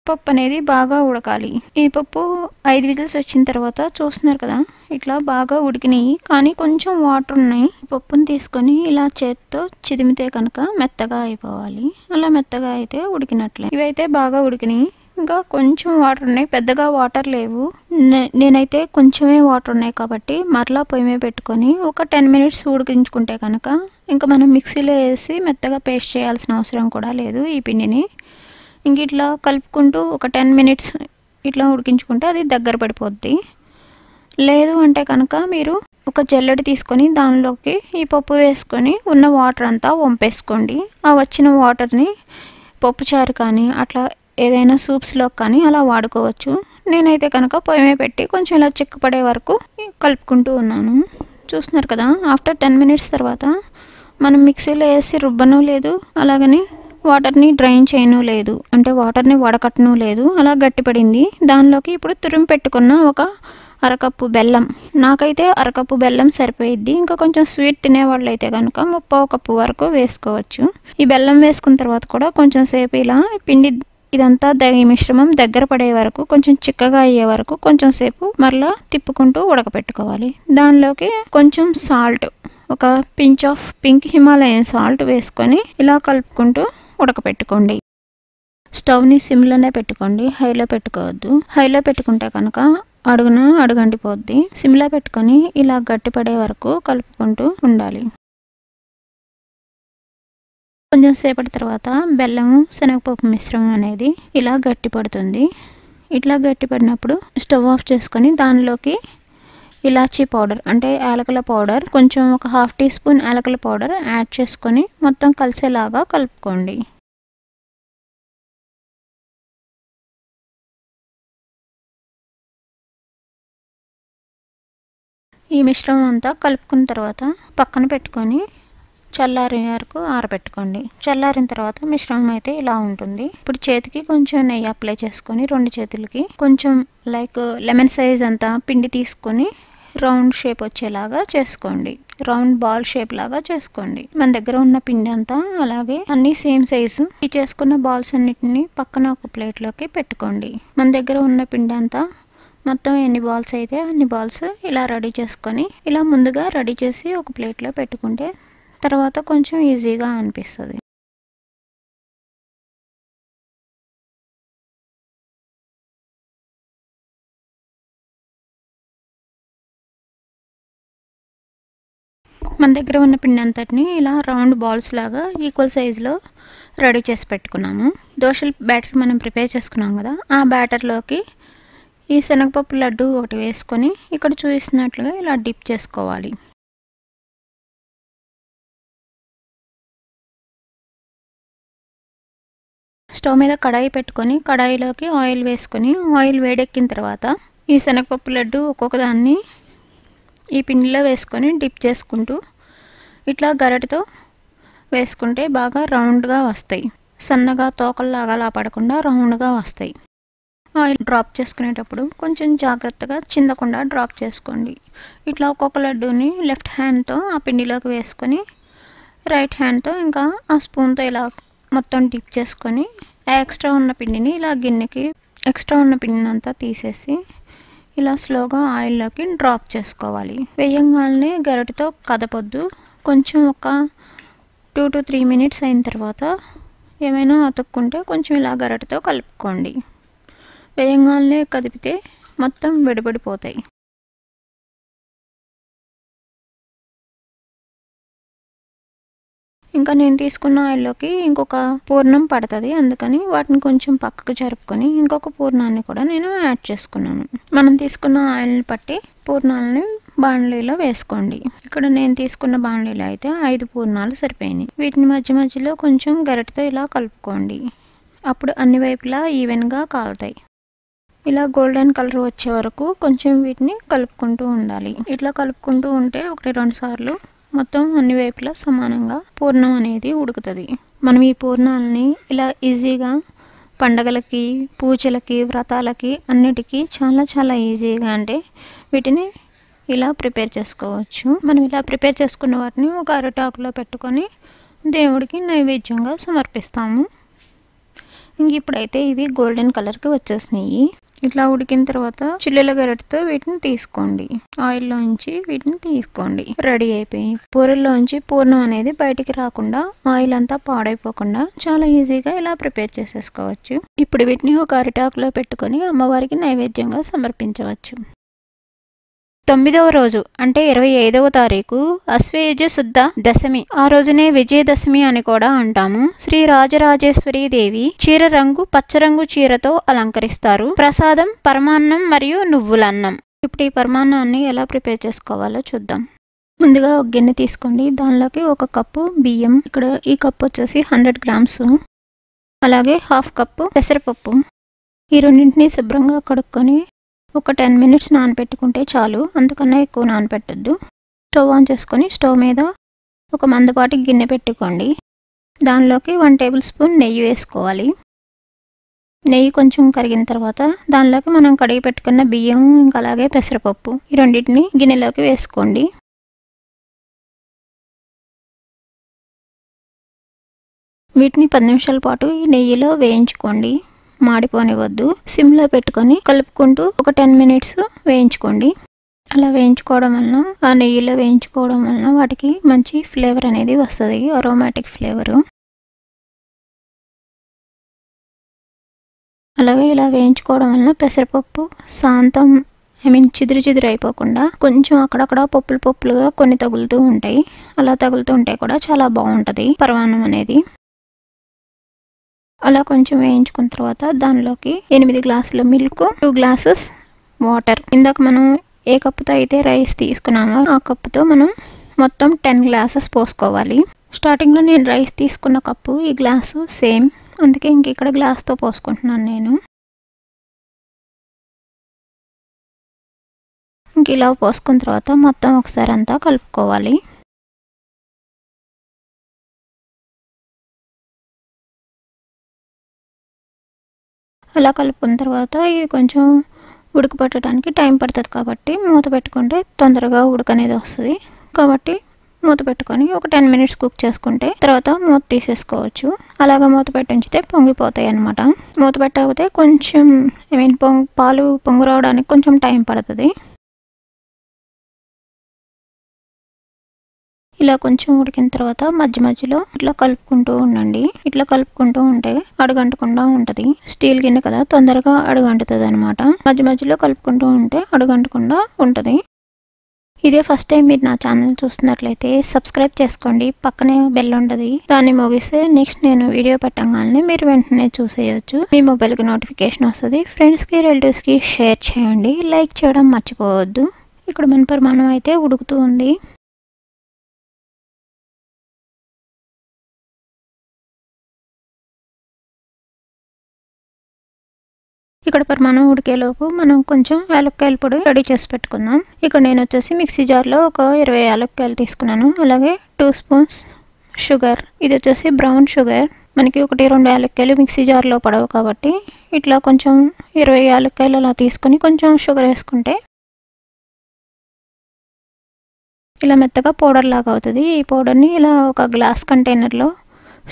పప్పు అనేది బాగా ఉడకాలి. ఈ పప్పు 5 విజిల్స్ వచ్చిన తర్వాత చూస్తున్నారు కదా, ఇట్లా బాగా ఉడికినాయి, కానీ కొంచెం వాటర్ ఉన్నాయి. పప్పుని తీసుకొని ఇలా చేత్తో చిదిమితే కనుక మెత్తగా అయిపోవాలి. అలా మెత్తగా అయితే ఉడికినట్లే. ఇవైతే బాగా ఉడికినాయి, ఇంకా కొంచెం వాటర్ ఉన్నాయి, పెద్దగా వాటర్ లేవు. నేనైతే కొంచెమే వాటర్ ఉన్నాయి కాబట్టి మరలా పొయ్యి మీద పెట్టుకొని ఒక 10 మినిట్స్ ఉడికించుకుంటే కనుక ఇంకా మనం మిక్సీలో వేసి మెత్తగా పేస్ట్ చేయాల్సిన అవసరం కూడా లేదు. ఈ పిండిని ఇంక ఇట్లా కలుపుకుంటూ ఒక 10 మినిట్స్ ఇట్లా ఉడికించుకుంటే అది దగ్గర పడిపోద్ది. లేదు అంటే కనుక మీరు ఒక జల్లెడ తీసుకొని దానిలోకి ఈ పప్పు వేసుకొని ఉన్న వాటర్ అంతా వంపేసుకోండి. ఆ వచ్చిన వాటర్ని పప్పుచారు కానీ అట్లా ఏదైనా సూప్స్లో కానీ అలా వాడుకోవచ్చు. నేనైతే కనుక పొయ్యి మీద పెట్టి కొంచెం ఇలా చిక్కపడే వరకు కలుపుకుంటూ ఉన్నాను. చూస్తున్నారు కదా, ఆఫ్టర్ 10 మినిట్స్ తర్వాత మనం మిక్సీలో వేసి రుబ్బను లేదు, అలాగని వాటర్ని డ్రైన్ చేయను లేదు, అంటే వాటర్ని వడకట్టను లేదు, అలా గట్టిపడింది. దానిలోకి ఇప్పుడు తురిమి పెట్టుకున్న ఒక అరకప్పు బెల్లం, నాకైతే అరకప్పు బెల్లం సరిపోయిద్ది. ఇంకా కొంచెం స్వీట్ తినేవాళ్ళు అయితే కనుక 3/4 కప్పు వరకు వేసుకోవచ్చు. ఈ బెల్లం వేసుకున్న తర్వాత కూడా కొంచెం సేపు ఇలా పిండి ఇదంతా ఈ మిశ్రమం దగ్గర పడే వరకు, కొంచెం చిక్కగా అయ్యే వరకు కొంచెం సేపు మరలా తిప్పుకుంటూ ఉడకపెట్టుకోవాలి. దానిలోకి కొంచెం సాల్ట్, ఒక pinch of pink Himalayan salt వేసుకొని ఇలా కలుపుకుంటూ ఉడకపెట్టుకోండి. స్టవ్ని సిమ్లోనే పెట్టుకోండి, హైలో పెట్టుకోవద్దు. హైలో పెట్టుకుంటే కనుక అడుగంటిపోద్ది. సిమ్లో పెట్టుకొని ఇలా గట్టిపడే వరకు కలుపుకుంటూ ఉండాలి. కొంచెం సేపటి తర్వాత బెల్లము శనగపప్పు మిశ్రమం అనేది ఇలా గట్టిపడుతుంది. ఇట్లా గట్టిపడినప్పుడు స్టవ్ ఆఫ్ చేసుకొని దానిలోకి ఇలాచీ పౌడర్ అంటే యాలకుల పౌడర్, కొంచెం ఒక ½ టీ స్పూన్ యాలకుల పౌడర్ యాడ్ చేసుకొని మొత్తం కలిసేలాగా కలుపుకోండి. ఈ మిశ్రమం అంతా కలుపుకున్న తర్వాత పక్కన పెట్టుకొని చల్లారిన వరకు ఆరబెట్టుకోండి. చల్లారిన తర్వాత మిశ్రమం అయితే ఇలా ఉంటుంది. ఇప్పుడు చేతికి కొంచెం నెయ్యి అప్లై చేసుకొని 2 చేతులకి కొంచెం లైక్ లెమన్ సైజ్ అంతా పిండి తీసుకొని రౌండ్ షేప్ వచ్చేలాగా చేసుకోండి. రౌండ్ బాల్ షేప్ లాగా చేసుకోండి. మన దగ్గర ఉన్న పిండి అంతా అలాగే అన్ని సేమ్ సైజు ఈ చేసుకున్న బాల్స్ అన్నిటిని పక్కన ఒక ప్లేట్లోకి పెట్టుకోండి. మన దగ్గర ఉన్న పిండి అంతా మొత్తం ఎన్ని బాల్స్ అయితే అన్ని బాల్స్ ఇలా రెడీ చేసుకొని ఇలా ముందుగా రెడీ చేసి ఒక ప్లేట్లో పెట్టుకుంటే తర్వాత కొంచెం ఈజీగా అనిపిస్తుంది. మన దగ్గర ఉన్న పిండి అంతటిని ఇలా రౌండ్ బాల్స్ లాగా ఈక్వల్ సైజులో రెడీ చేసి పెట్టుకున్నాము. దోశల బ్యాటర్ మనం ప్రిపేర్ చేసుకున్నాం కదా, ఆ బ్యాటర్లోకి ఈ శనగపప్పు లడ్డు ఒకటి వేసుకొని ఇక్కడ చూపిస్తున్నట్లుగా ఇలా డిప్ చేసుకోవాలి. స్టవ్ మీద కడాయి పెట్టుకొని కడాయిలోకి ఆయిల్ వేసుకొని ఆయిల్ వేడెక్కిన తర్వాత ఈ శనగపప్పు లడ్డు ఒక్కొక్క దాన్ని ఈ పిండిలో వేసుకొని డిప్ చేసుకుంటూ ఇట్లా గరిటెతో వేసుకుంటే బాగా రౌండ్గా వస్తాయి. సన్నగా తోకల్లాగా అలా పడకుండా రౌండ్గా వస్తాయి. ఆయిల్ డ్రాప్ చేసుకునేటప్పుడు కొంచెం జాగ్రత్తగా చిందకుండా డ్రాప్ చేసుకోండి. ఇట్లా ఒక్కొక్క లడ్డూని లెఫ్ట్ హ్యాండ్తో ఆ పిండిలోకి వేసుకొని రైట్ హ్యాండ్తో ఇంకా ఆ స్పూన్తో ఇలా మొత్తం డిప్ చేసుకొని ఎక్స్ట్రా ఉన్న పిండిని ఇలా గిన్నెకి ఎక్స్ట్రా ఉన్న పిండిని అంతా తీసేసి ఇలా స్లోగా ఆయిల్లోకి డ్రాప్ చేసుకోవాలి. వేయంగానే గరిటెతో కదపొద్దు. కొంచెం ఒక 2 to 3 minutes అయిన తర్వాత ఏమైనా అతుక్కుంటే కొంచెం ఇలా గరిటెతో కలుపుకోండి. వేయంగానే కదిపితే మొత్తం విడిపడిపోతాయి. ఇంకా నేను తీసుకున్న ఆయిల్లోకి ఇంకొక పూర్ణం పడుతుంది, అందుకని వాటిని కొంచెం పక్కకు జరుపుకొని ఇంకొక పూర్ణాన్ని కూడా నేను యాడ్ చేసుకున్నాను. మనం తీసుకున్న ఆయిల్ని పట్టి పూర్ణాలని బాండ్లీలో వేసుకోండి. ఇక్కడ నేను తీసుకున్న బాండ్లీలో అయితే 5 పూర్ణాలు సరిపోయినాయి. వీటిని మధ్య మధ్యలో కొంచెం గరిటెతో ఇలా కలుపుకోండి. అప్పుడు అన్ని వైపులా ఈవెన్గా కాలుతాయి. ఇలా గోల్డెన్ కలర్ వచ్చే వరకు కొంచెం వీటిని కలుపుకుంటూ ఉండాలి. ఇట్లా కలుపుకుంటూ ఉంటే 1-2 సార్లు మొత్తం అన్ని వైపులా సమానంగా పూర్ణం అనేది ఉడుకుతుంది. మనం ఈ పూర్ణాలని ఇలా ఈజీగా పండగలకి, పూజలకి, వ్రతాలకి అన్నిటికీ చాలా ఈజీగా అంటే వీటిని ఇలా ప్రిపేర్ చేసుకోవచ్చు. మనం ఇలా ప్రిపేర్ చేసుకున్న వాటిని ఒక అరటాకులో పెట్టుకొని దేవుడికి నైవేద్యంగా సమర్పిస్తాము. ఇంక ఇప్పుడైతే ఇవి గోల్డెన్ కలర్కి వచ్చేసినాయి. ఇట్లా ఉడికిన తర్వాత చిల్లుల గరిటెతో వీటిని తీసుకోండి. ఆయిల్లోంచి వీటిని తీసుకోండి. రెడీ అయిపోయి పూరల్లోంచి పూర్ణం అనేది బయటికి రాకుండా ఆయిల్ అంతా పాడైపోకుండా చాలా ఈజీగా ఇలా ప్రిపేర్ చేసేసుకోవచ్చు. ఇప్పుడు వీటిని ఒక అరిటాకులో పెట్టుకొని అమ్మవారికి నైవేద్యంగా సమర్పించవచ్చు. 9వ రోజు అంటే 25వ తారీఖు అశ్వయుజ శుద్ధ దశమి. ఆ రోజునే విజయదశమి అని కూడా అంటాము. శ్రీ రాజరాజేశ్వరి దేవి చీర రంగు పచ్చరంగు చీరతో అలంకరిస్తారు. ప్రసాదం పరమాన్నం మరియు నువ్వులన్నం. ఇప్పుడు ఈ పరమాన్నాన్ని ఎలా ప్రిపేర్ చేసుకోవాలో చూద్దాం. ముందుగా ఒక గిన్నె తీసుకోండి. దానిలోకి 1 కప్పు బియ్యం, ఇక్కడ ఈ కప్పు వచ్చేసి 100 grams, అలాగే 1/2 కప్పు పెసరపప్పు. ఈ రెండింటిని శుభ్రంగా కడుక్కొని ఒక 10 minutes నానబెట్టుకుంటే చాలు, అంతకన్నా ఎక్కువ నానబెట్టద్దు. స్టవ్ ఆన్ చేసుకొని స్టవ్ మీద ఒక మందపాటి గిన్నె పెట్టుకోండి. దానిలోకి 1 tablespoon నెయ్యి వేసుకోవాలి. నెయ్యి కొంచెం కరిగిన తర్వాత దానిలోకి మనం కడిగి పెట్టుకున్న బియ్యం ఇంకా అలాగే పెసరపప్పు ఈ రెండింటిని గిన్నెలోకి వేసుకోండి. వీటిని 10 నిమిషాల పాటు ఈ నెయ్యిలో వేయించుకోండి. మాడిపోనివద్దు. సిమ్లో పెట్టుకొని కలుపుకుంటూ ఒక 10 minutes వేయించుకోండి. అలా వేయించుకోవడం వలన ఆ నెయ్యిలో వేయించుకోవడం వలన వాటికి మంచి ఫ్లేవర్ అనేది వస్తుంది, అరోమాటిక్ ఫ్లేవరు. అలాగే ఇలా వేయించుకోవడం వలన పెసరపప్పు శాంతం చిదురు అయిపోకుండా కొంచెం అక్కడక్కడ పప్పులుగా కొన్ని తగులుతూ ఉంటాయి. అలా తగులుతూ ఉంటే కూడా చాలా బాగుంటుంది పరమాన్నం అనేది. అలా కొంచెం వేయించుకున్న తర్వాత దానిలోకి 8 గ్లాసుల మిల్క్, 2 glasses వాటర్. ఇందాక మనం ఏ కప్పుతో అయితే రైస్ తీసుకున్నామో ఆ కప్పుతో మనం మొత్తం 10 glasses పోసుకోవాలి. స్టార్టింగ్లో నేను రైస్ తీసుకున్న కప్పు ఈ గ్లాసు సేమ్, అందుకే ఇంక ఇక్కడ గ్లాస్తో పోసుకుంటున్నాను నేను. ఇంక ఇలా పోసుకున్న తర్వాత మొత్తం ఒకసారి అంతా కలుపుకోవాలి. అలా కలుపుకున్న తర్వాత ఇది కొంచెం ఉడకపట్టడానికి టైం పడుతుంది కాబట్టి మూత పెట్టుకుంటే తొందరగా ఉడకనేది వస్తుంది. కాబట్టి మూత పెట్టుకొని ఒక 10 minutes కుక్ చేసుకుంటే తర్వాత మూత తీసేసుకోవచ్చు. అలాగా మూత పెట్టి ఉంచితే పొంగిపోతాయి అన్నమాట. మూత పెట్టకపోతే కొంచెం పాలు పొంగు రావడానికి కొంచెం టైం పడుతుంది. ఇలా కొంచెం ఉడికిన తర్వాత మధ్య మధ్యలో ఇట్లా కలుపుకుంటూ ఉండండి. ఇట్లా కలుపుకుంటూ ఉంటే అడుగంటకుండా ఉంటుంది. స్టీల్ గిన్నె కదా, తొందరగా అడుగంటుతుంది అనమాట. మధ్య మధ్యలో కలుపుకుంటూ ఉంటే అడుగంటకుండా ఉంటుంది. ఇదే ఫస్ట్ టైం మీరు నా ఛానల్ చూస్తున్నట్లయితే సబ్స్క్రైబ్ చేసుకోండి. పక్కనే బెల్ ఉంటుంది, దాన్ని మోగిస్తే నెక్స్ట్ నేను వీడియో పెట్టగానే మీరు వెంటనే చూసేయచ్చు. మీ మొబైల్కి నోటిఫికేషన్ వస్తుంది. ఫ్రెండ్స్కి రిలేటివ్స్కి షేర్ చేయండి. లైక్ చేయడం మర్చిపోవద్దు. ఇక్కడ మన పరిమాణం అయితే ఉడుకుతూ ఉంది. ఇక్కడ పరిమాణం ఉడికేలోపు మనం కొంచెం యాలక్కాయల పొడి రెడీ చేసి పెట్టుకుందాం. ఇక్కడ నేను వచ్చేసి మిక్సీ జార్లో ఒక 20 యాలక్కాయలు తీసుకున్నాను. అలాగే 2 spoons షుగర్, ఇది వచ్చేసి బ్రౌన్ షుగర్. మనకి 1-2 యాలక్కాయలు మిక్సీ జార్లో పడవు కాబట్టి ఇట్లా కొంచెం 20 యాలక్కాయలు అలా తీసుకొని కొంచెం షుగర్ వేసుకుంటే ఇలా మెత్తగా పౌడర్ లాగా అవుతుంది. ఈ పౌడర్ని ఇలా ఒక గ్లాస్ కంటైనర్లో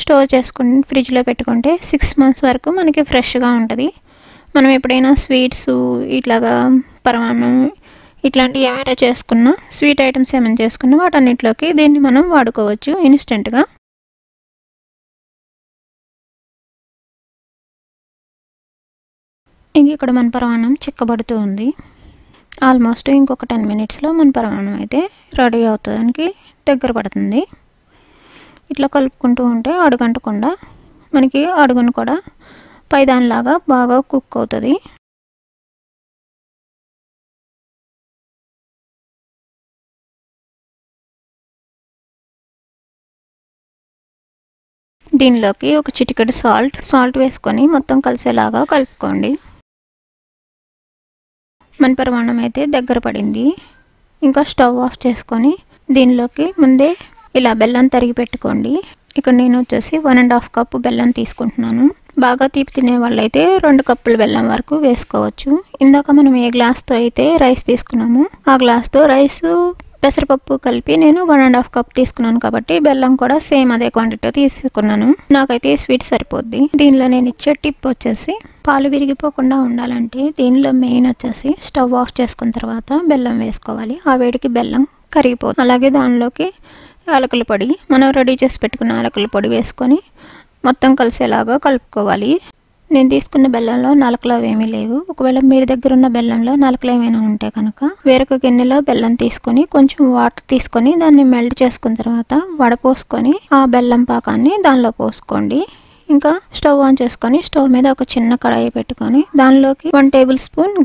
స్టోర్ చేసుకుని ఫ్రిడ్జ్లో పెట్టుకుంటే 6 మంత్స్ వరకు మనకి ఫ్రెష్గా ఉంటుంది. మనం ఎప్పుడైనా స్వీట్స్ ఇట్లాగా పరమాన్నం ఇట్లాంటివి ఏమైనా చేసుకున్నా, స్వీట్ ఐటమ్స్ ఏమైనా చేసుకున్నా వాటన్నిటిలోకి దీన్ని మనం వాడుకోవచ్చు ఇన్స్టెంట్గా. ఇంక ఇక్కడ మన పరమాన్నం చిక్కబడుతూ ఉంది. ఆల్మోస్ట్ ఇంకొక 10 మినిట్స్లో మన పరమాన్నం అయితే రెడీ అవుతానికి దగ్గర పడుతుంది. ఇట్లా కలుపుకుంటూ ఉంటే అడుగంటకుండా మనకి అడుగును కూడా పైదానిలాగా బాగా కుక్ అవుతుంది. దీనిలోకి ఒక చిటికెడు సాల్ట్ వేసుకొని మొత్తం కలిసేలాగా కలుపుకోండి. మన పరమాన్నం అయితే దగ్గర పడింది. ఇంకా స్టవ్ ఆఫ్ చేసుకొని దీనిలోకి ముందే ఇలా బెల్లం తరిగి పెట్టుకోండి. ఇక్కడ నేను వచ్చేసి 1.5 కప్పు బెల్లం తీసుకుంటున్నాను. బాగా తీపి తినే వాళ్ళైతే 2 కప్పుల బెల్లం వరకు వేసుకోవచ్చు. ఇందాక మనం ఏ గ్లాస్తో అయితే రైస్ తీసుకున్నామో ఆ గ్లాస్తో రైస్ పెసరపప్పు కలిపి నేను 1.5 కప్ తీసుకున్నాను కాబట్టి బెల్లం కూడా సేమ్ అదే క్వాంటిటీ తీసుకున్నాను. నాకైతే స్వీట్ సరిపోద్ది. దీనిలో నేను ఇచ్చే టిప్ వచ్చేసి పాలు విరిగిపోకుండా ఉండాలంటే దీనిలో మెయిన్ వచ్చేసి స్టవ్ ఆఫ్ చేసుకున్న తర్వాత బెల్లం వేసుకోవాలి. ఆ వేడికి బెల్లం కరిగిపోతుంది. అలాగే దానిలోకి యాలకుల పొడి, మనం రెడీ చేసి పెట్టుకున్న యాలకుల పొడి వేసుకొని మొత్తం కలిసేలాగా కలుపుకోవాలి. నేను తీసుకున్న బెల్లంలో నలకలు ఏమీ లేవు. ఒకవేళ మీరు దగ్గర ఉన్న బెల్లంలో నలకలు ఏమైనా ఉంటే కనుక వేరొక గిన్నెలో బెల్లం తీసుకొని కొంచెం వాటర్ తీసుకొని దాన్ని మెల్ట్ చేసుకున్న తర్వాత వడపోసుకొని ఆ బెల్లం పాకాన్ని దానిలో పోసుకోండి. ఇంకా స్టవ్ ఆన్ చేసుకొని స్టవ్ మీద ఒక చిన్న కడాయి పెట్టుకొని దానిలోకి 1 టేబుల్ స్పూన్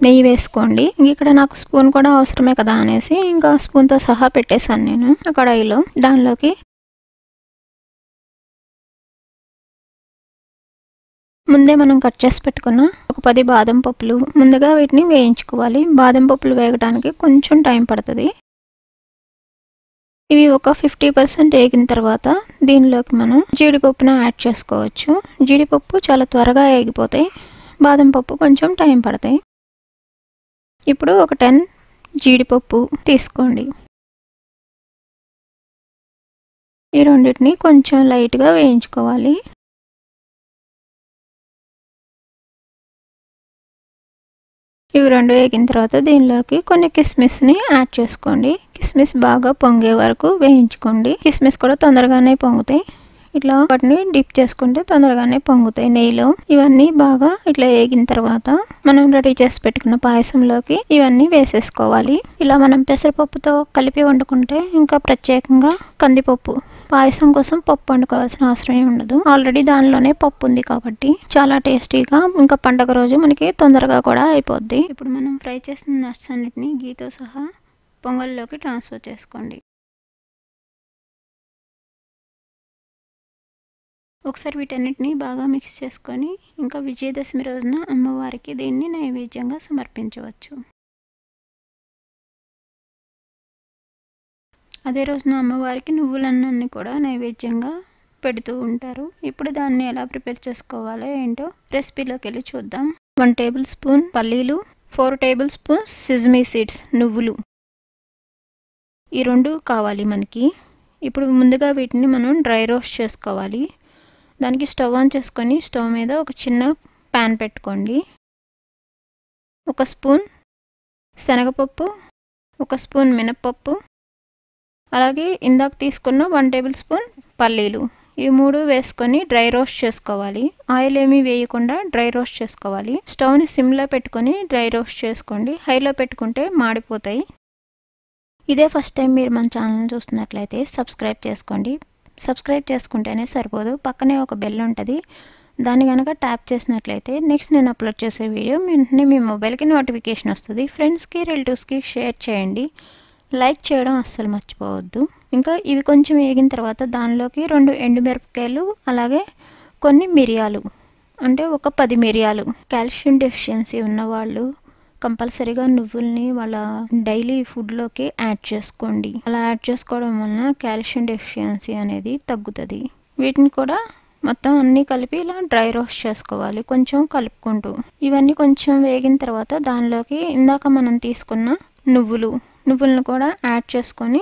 నెయ్యి వేసుకోండి. ఇక్కడ నాకు స్పూన్ కూడా అవసరమే కదా అనేసి ఇంకా స్పూన్తో సహా పెట్టేశాను నేను ఆ కడాయిలో. దానిలోకి ముందే మనం కట్ చేసి పెట్టుకున్న ఒక 10 బాదం పప్పులు ముందుగా వీటిని వేయించుకోవాలి. బాదం పప్పులు వేగడానికి కొంచెం టైం పడుతుంది. ఇవి ఒక 50% వేగిన తర్వాత దీనిలోకి మనం జీడిపప్పును యాడ్ చేసుకోవచ్చు. జీడిపప్పు చాలా త్వరగా వేగిపోతాయి, బాదం పప్పు కొంచెం టైం పడతాయి. ఇప్పుడు ఒక 10 జీడిపప్పు తీసుకోండి. ఈ రెండింటిని కొంచెం లైట్గా వేయించుకోవాలి. ఇవి రెండు వేగిన తర్వాత దీనిలోకి కొన్ని కిస్మిస్ని యాడ్ చేసుకోండి. కిస్మిస్ బాగా పొంగే వరకు వేయించుకోండి. కిస్మిస్ కూడా తొందరగానే పొంగుతాయి. ఇట్లా వాటిని డిప్ చేసుకుంటే తొందరగానే పొంగుతాయి నెయ్యిలో. ఇవన్నీ బాగా ఇట్లా వేగిన తర్వాత మనం రెడీ చేసి పెట్టుకున్న పాయసంలోకి ఇవన్నీ వేసేసుకోవాలి. ఇలా మనం పెసరపప్పుతో కలిపి వండుకుంటే ఇంకా ప్రత్యేకంగా కందిపప్పు పాయసం కోసం పప్పు వండుకోవాల్సిన అవసరం ఉండదు. ఆల్రెడీ దానిలోనే పప్పు ఉంది కాబట్టి చాలా టేస్టీగా ఇంకా పండగ రోజు మనకి తొందరగా కూడా అయిపోద్ది. ఇప్పుడు మనం ఫ్రై చేసిన నట్స్ అన్నిటిని గీతో సహా పొంగల్లోకి ట్రాన్స్ఫర్ చేసుకోండి. ఒకసారి వీటన్నిటిని బాగా మిక్స్ చేసుకొని ఇంకా విజయదశమి రోజున అమ్మవారికి దీన్ని నైవేద్యంగా సమర్పించవచ్చు. అదే రోజున అమ్మవారికి నువ్వులన్నాన్ని కూడా నైవేద్యంగా పెడుతూ ఉంటారు. ఇప్పుడు దాన్ని ఎలా ప్రిపేర్ చేసుకోవాలో ఏంటో రెసిపీలోకి వెళ్ళి చూద్దాం. 1 టేబుల్ స్పూన్ పల్లీలు, 4 టేబుల్ స్పూన్స్ సిజమీ సీడ్స్ నువ్వులు, ఈ రెండు కావాలి మనకి. ఇప్పుడు ముందుగా వీటిని మనం డ్రై రోస్ట్ చేసుకోవాలి. దానికి స్టవ్ ఆన్ చేసుకొని స్టవ్ మీద ఒక చిన్న ప్యాన్ పెట్టుకోండి. 1 స్పూన్ శనగపప్పు, 1 స్పూన్ మినప్పప్పు, అలాగే ఇందాక తీసుకున్న 1 టేబుల్ స్పూన్ పల్లీలు, ఈ 3 వేసుకొని డ్రై రోస్ట్ చేసుకోవాలి. ఆయిల్ ఏమీ వేయకుండా డ్రై రోస్ట్ చేసుకోవాలి. స్టవ్ని సిమ్లో పెట్టుకొని డ్రై రోస్ట్ చేసుకోండి. హైలో పెట్టుకుంటే మాడిపోతాయి. ఇదే ఫస్ట్ టైం మీరు మన ఛానల్ చూస్తున్నట్లయితే సబ్స్క్రైబ్ చేసుకోండి. సబ్స్క్రైబ్ చేసుకుంటేనే సరిపోదు, పక్కనే ఒక బెల్ ఉంటుంది. దాన్ని కనుక ట్యాప్ చేసినట్లయితే నెక్స్ట్ నేను అప్లోడ్ చేసే వీడియో వెంటనే మీ మొబైల్కి నోటిఫికేషన్ వస్తుంది. ఫ్రెండ్స్కి రిలేటివ్స్కి షేర్ చేయండి. లైక్ చేయడం అస్సలు మర్చిపోవద్దు. ఇంకా ఇవి కొంచెం వేగిన తర్వాత దానిలోకి 2 ఎండుమిరపకాయలు, అలాగే కొన్ని మిరియాలు, అంటే ఒక 10 మిరియాలు. కాల్షియం డెఫిషియన్సీ ఉన్నవాళ్ళు కంపల్సరీగా నువ్వుల్ని వాళ్ళ డైలీ ఫుడ్లోకి యాడ్ చేసుకోండి. అలా యాడ్ చేసుకోవడం వలన కాల్షియం డెఫిషియన్సీ అనేది తగ్గుతుంది. వీటిని కూడా మొత్తం అన్నీ కలిపి ఇలా డ్రై రోస్ట్ చేసుకోవాలి, కొంచెం కలుపుకుంటూ. ఇవన్నీ కొంచెం వేగిన తర్వాత దానిలోకి ఇందాక మనం తీసుకున్న నువ్వులను కూడా యాడ్ చేసుకొని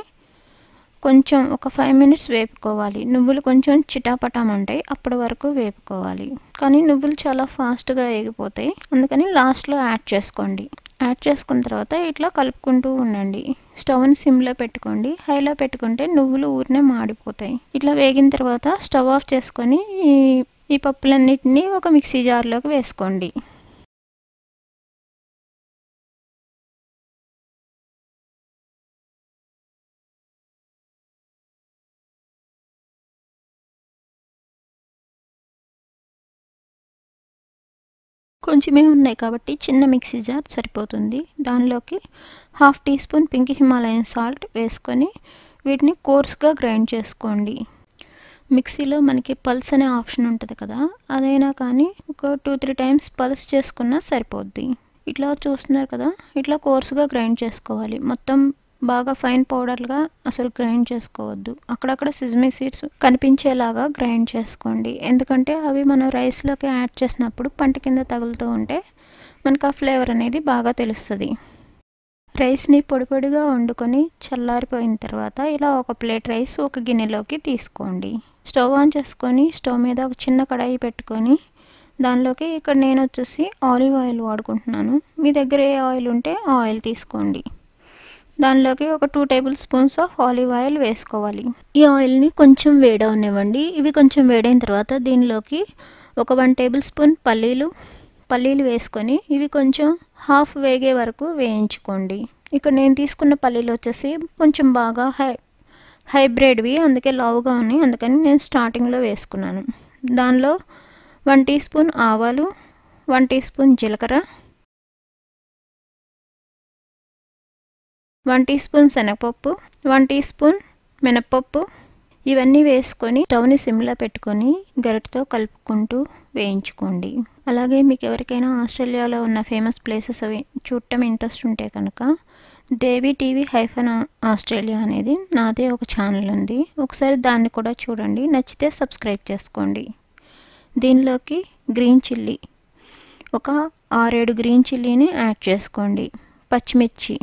కొంచెం ఒక 5 మినిట్స్ వేపుకోవాలి. నువ్వులు కొంచెం చిటాపటామంటాయి, అప్పటి వరకు వేపుకోవాలి. కానీ నువ్వులు చాలా ఫాస్ట్గా వేగిపోతాయి, అందుకని లాస్ట్లో యాడ్ చేసుకోండి. యాడ్ చేసుకున్న తర్వాత ఇట్లా కలుపుకుంటూ ఉండండి. స్టవ్ని సిమ్లో పెట్టుకోండి, హైలో పెట్టుకుంటే నువ్వులు ఊరినే మాడిపోతాయి. ఇట్లా వేగిన తర్వాత స్టవ్ ఆఫ్ చేసుకొని ఈ పప్పులన్నిటినీ ఒక మిక్సీ జార్లోకి వేసుకోండి. కొంచెమే ఉన్నాయి కాబట్టి చిన్న మిక్సీ జార్ సరిపోతుంది. దానిలోకి 1/2 teaspoon pink Himalayan salt వేసుకొని వీటిని కోర్స్గా గ్రైండ్ చేసుకోండి. మిక్సీలో మనకి పల్స్ అనే ఆప్షన్ ఉంటుంది కదా, అదైనా కానీ ఒక 2-3 టైమ్స్ పల్స్ చేసుకున్నా సరిపోద్ది. ఇట్లా చూస్తున్నారు కదా, ఇట్లా కోర్స్గా గ్రైండ్ చేసుకోవాలి. మొత్తం బాగా ఫైన్ పౌడర్గా అసలు గ్రైండ్ చేసుకోవద్దు. అక్కడక్కడ సిజమీ సీడ్స్ కనిపించేలాగా గ్రైండ్ చేసుకోండి. ఎందుకంటే అవి మనం రైస్లోకి యాడ్ చేసినప్పుడు పంట కింద తగులుతూ ఉంటే మనకు ఆ ఫ్లేవర్ అనేది బాగా తెలుస్తుంది. రైస్ని పొడిగా వండుకొని చల్లారిపోయిన తర్వాత ఇలా ఒక ప్లేట్ రైస్ ఒక గిన్నెలోకి తీసుకోండి. స్టవ్ ఆన్ చేసుకొని స్టవ్ మీద ఒక చిన్న కడాయి పెట్టుకొని దానిలోకి ఇక్కడ నేను వచ్చేసి ఆలివ్ ఆయిల్ వాడుకుంటున్నాను. మీ దగ్గర ఏ ఆయిల్ ఉంటే ఆ ఆయిల్ తీసుకోండి. దానిలోకి ఒక 2 table spoons of olive oil వేసుకోవాలి. ఈ ఆయిల్ని కొంచెం వేడవనివ్వండి. ఇవి కొంచెం వేడైన తర్వాత దీనిలోకి ఒక 1 టేబుల్ స్పూన్ పల్లీలు వేసుకొని ఇవి కొంచెం హాఫ్ వేగే వరకు వేయించుకోండి. ఇక్కడ నేను తీసుకున్న పల్లీలు వచ్చేసి కొంచెం బాగా హైబ్రిడ్వి, అందుకే లావుగా ఉన్నాయి, అందుకని నేను స్టార్టింగ్లో వేసుకున్నాను. దానిలో 1 టీ స్పూన్ ఆవాలు, 1 టీ స్పూన్ జీలకర్ర, 1 టీ స్పూన్ శనగపప్పు, 1 టీ స్పూన్ మినప్పప్పు ఇవన్నీ వేసుకొని స్టవ్ని సిమ్లో పెట్టుకొని గరిటతో కలుపుకుంటూ వేయించుకోండి. అలాగే మీకు ఎవరికైనా ఆస్ట్రేలియాలో ఉన్న ఫేమస్ ప్లేసెస్ అవి చూడటం ఇంట్రెస్ట్ ఉంటే కనుక దేవి టీవీ -ఆస్ట్రేలియా అనేది నాదే ఒక ఛానల్ ఉంది. ఒకసారి దాన్ని కూడా చూడండి, నచ్చితే సబ్స్క్రైబ్ చేసుకోండి. దీనిలోకి గ్రీన్ చిల్లీ ఒక 6-7 గ్రీన్ చిల్లీని యాడ్ చేసుకోండి. పచ్చిమిర్చి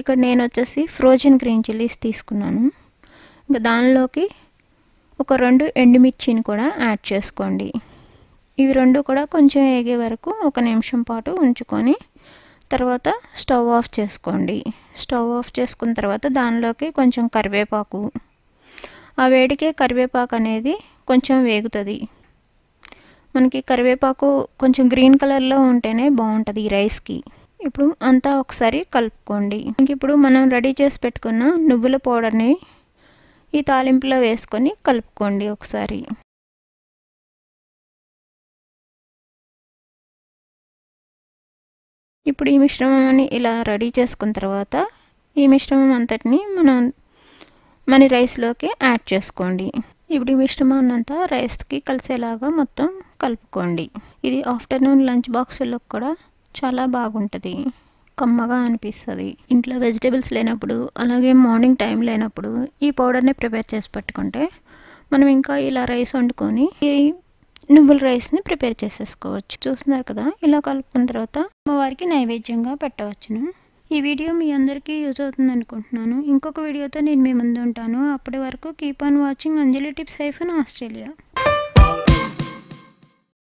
ఇక్కడ నేను వచ్చేసి ఫ్రోజన్ గ్రీన్ చిల్లీస్ తీసుకున్నాను. ఇంకా దానిలోకి ఒక 2 ఎండుమిర్చిని కూడా యాడ్ చేసుకోండి. ఇవి 2 కూడా కొంచెం వేగే వరకు 1 నిమిషం పాటు ఉంచుకొని తర్వాత స్టవ్ ఆఫ్ చేసుకోండి. స్టవ్ ఆఫ్ చేసుకున్న తర్వాత దానిలోకి కొంచెం కరివేపాకు, ఆ వేడికే కరివేపాకు అనేది కొంచెం వేగుతుంది. మనకి కరివేపాకు కొంచెం గ్రీన్ కలర్లో ఉంటేనే బాగుంటుంది ఈ రైస్కి. ఇప్పుడు అంతా ఒకసారి కలుపుకోండి. ఇప్పుడు మనం రెడీ చేసి పెట్టుకున్న నువ్వుల పౌడర్ని ఈ తాలింపులో వేసుకొని కలుపుకోండి ఒకసారి. ఇప్పుడు ఈ మిశ్రమాన్ని ఇలా రెడీ చేసుకున్న తర్వాత ఈ మిశ్రమం అంతటిని మన రైస్లోకి యాడ్ చేసుకోండి. ఇప్పుడు ఈ మిశ్రమాన్ని అంతా రైస్కి కలిసేలాగా మొత్తం కలుపుకోండి. ఇది ఆఫ్టర్నూన్ లంచ్ బాక్సుల్లో కూడా చాలా బాగుంటుంది, కమ్మగా అనిపిస్తుంది. ఇంట్లో వెజిటేబుల్స్ లేనప్పుడు అలాగే మార్నింగ్ టైం లేనప్పుడు ఈ పౌడర్ని ప్రిపేర్ చేసి పెట్టుకుంటే మనం ఇంకా ఇలా రైస్ వండుకొని ఈ నువ్వుల రైస్ని ప్రిపేర్ చేసేసుకోవచ్చు. చూస్తున్నారు కదా, ఇలా కలుపుకున్న తర్వాత అమ్మవారికి నైవేద్యంగా పెట్టవచ్చును. ఈ వీడియో మీ అందరికీ యూజ్ అవుతుంది అనుకుంటున్నాను. ఇంకొక వీడియోతో నేను మీ ముందు ఉంటాను. అప్పటి వరకు keep on watching Anjali tips -Australia.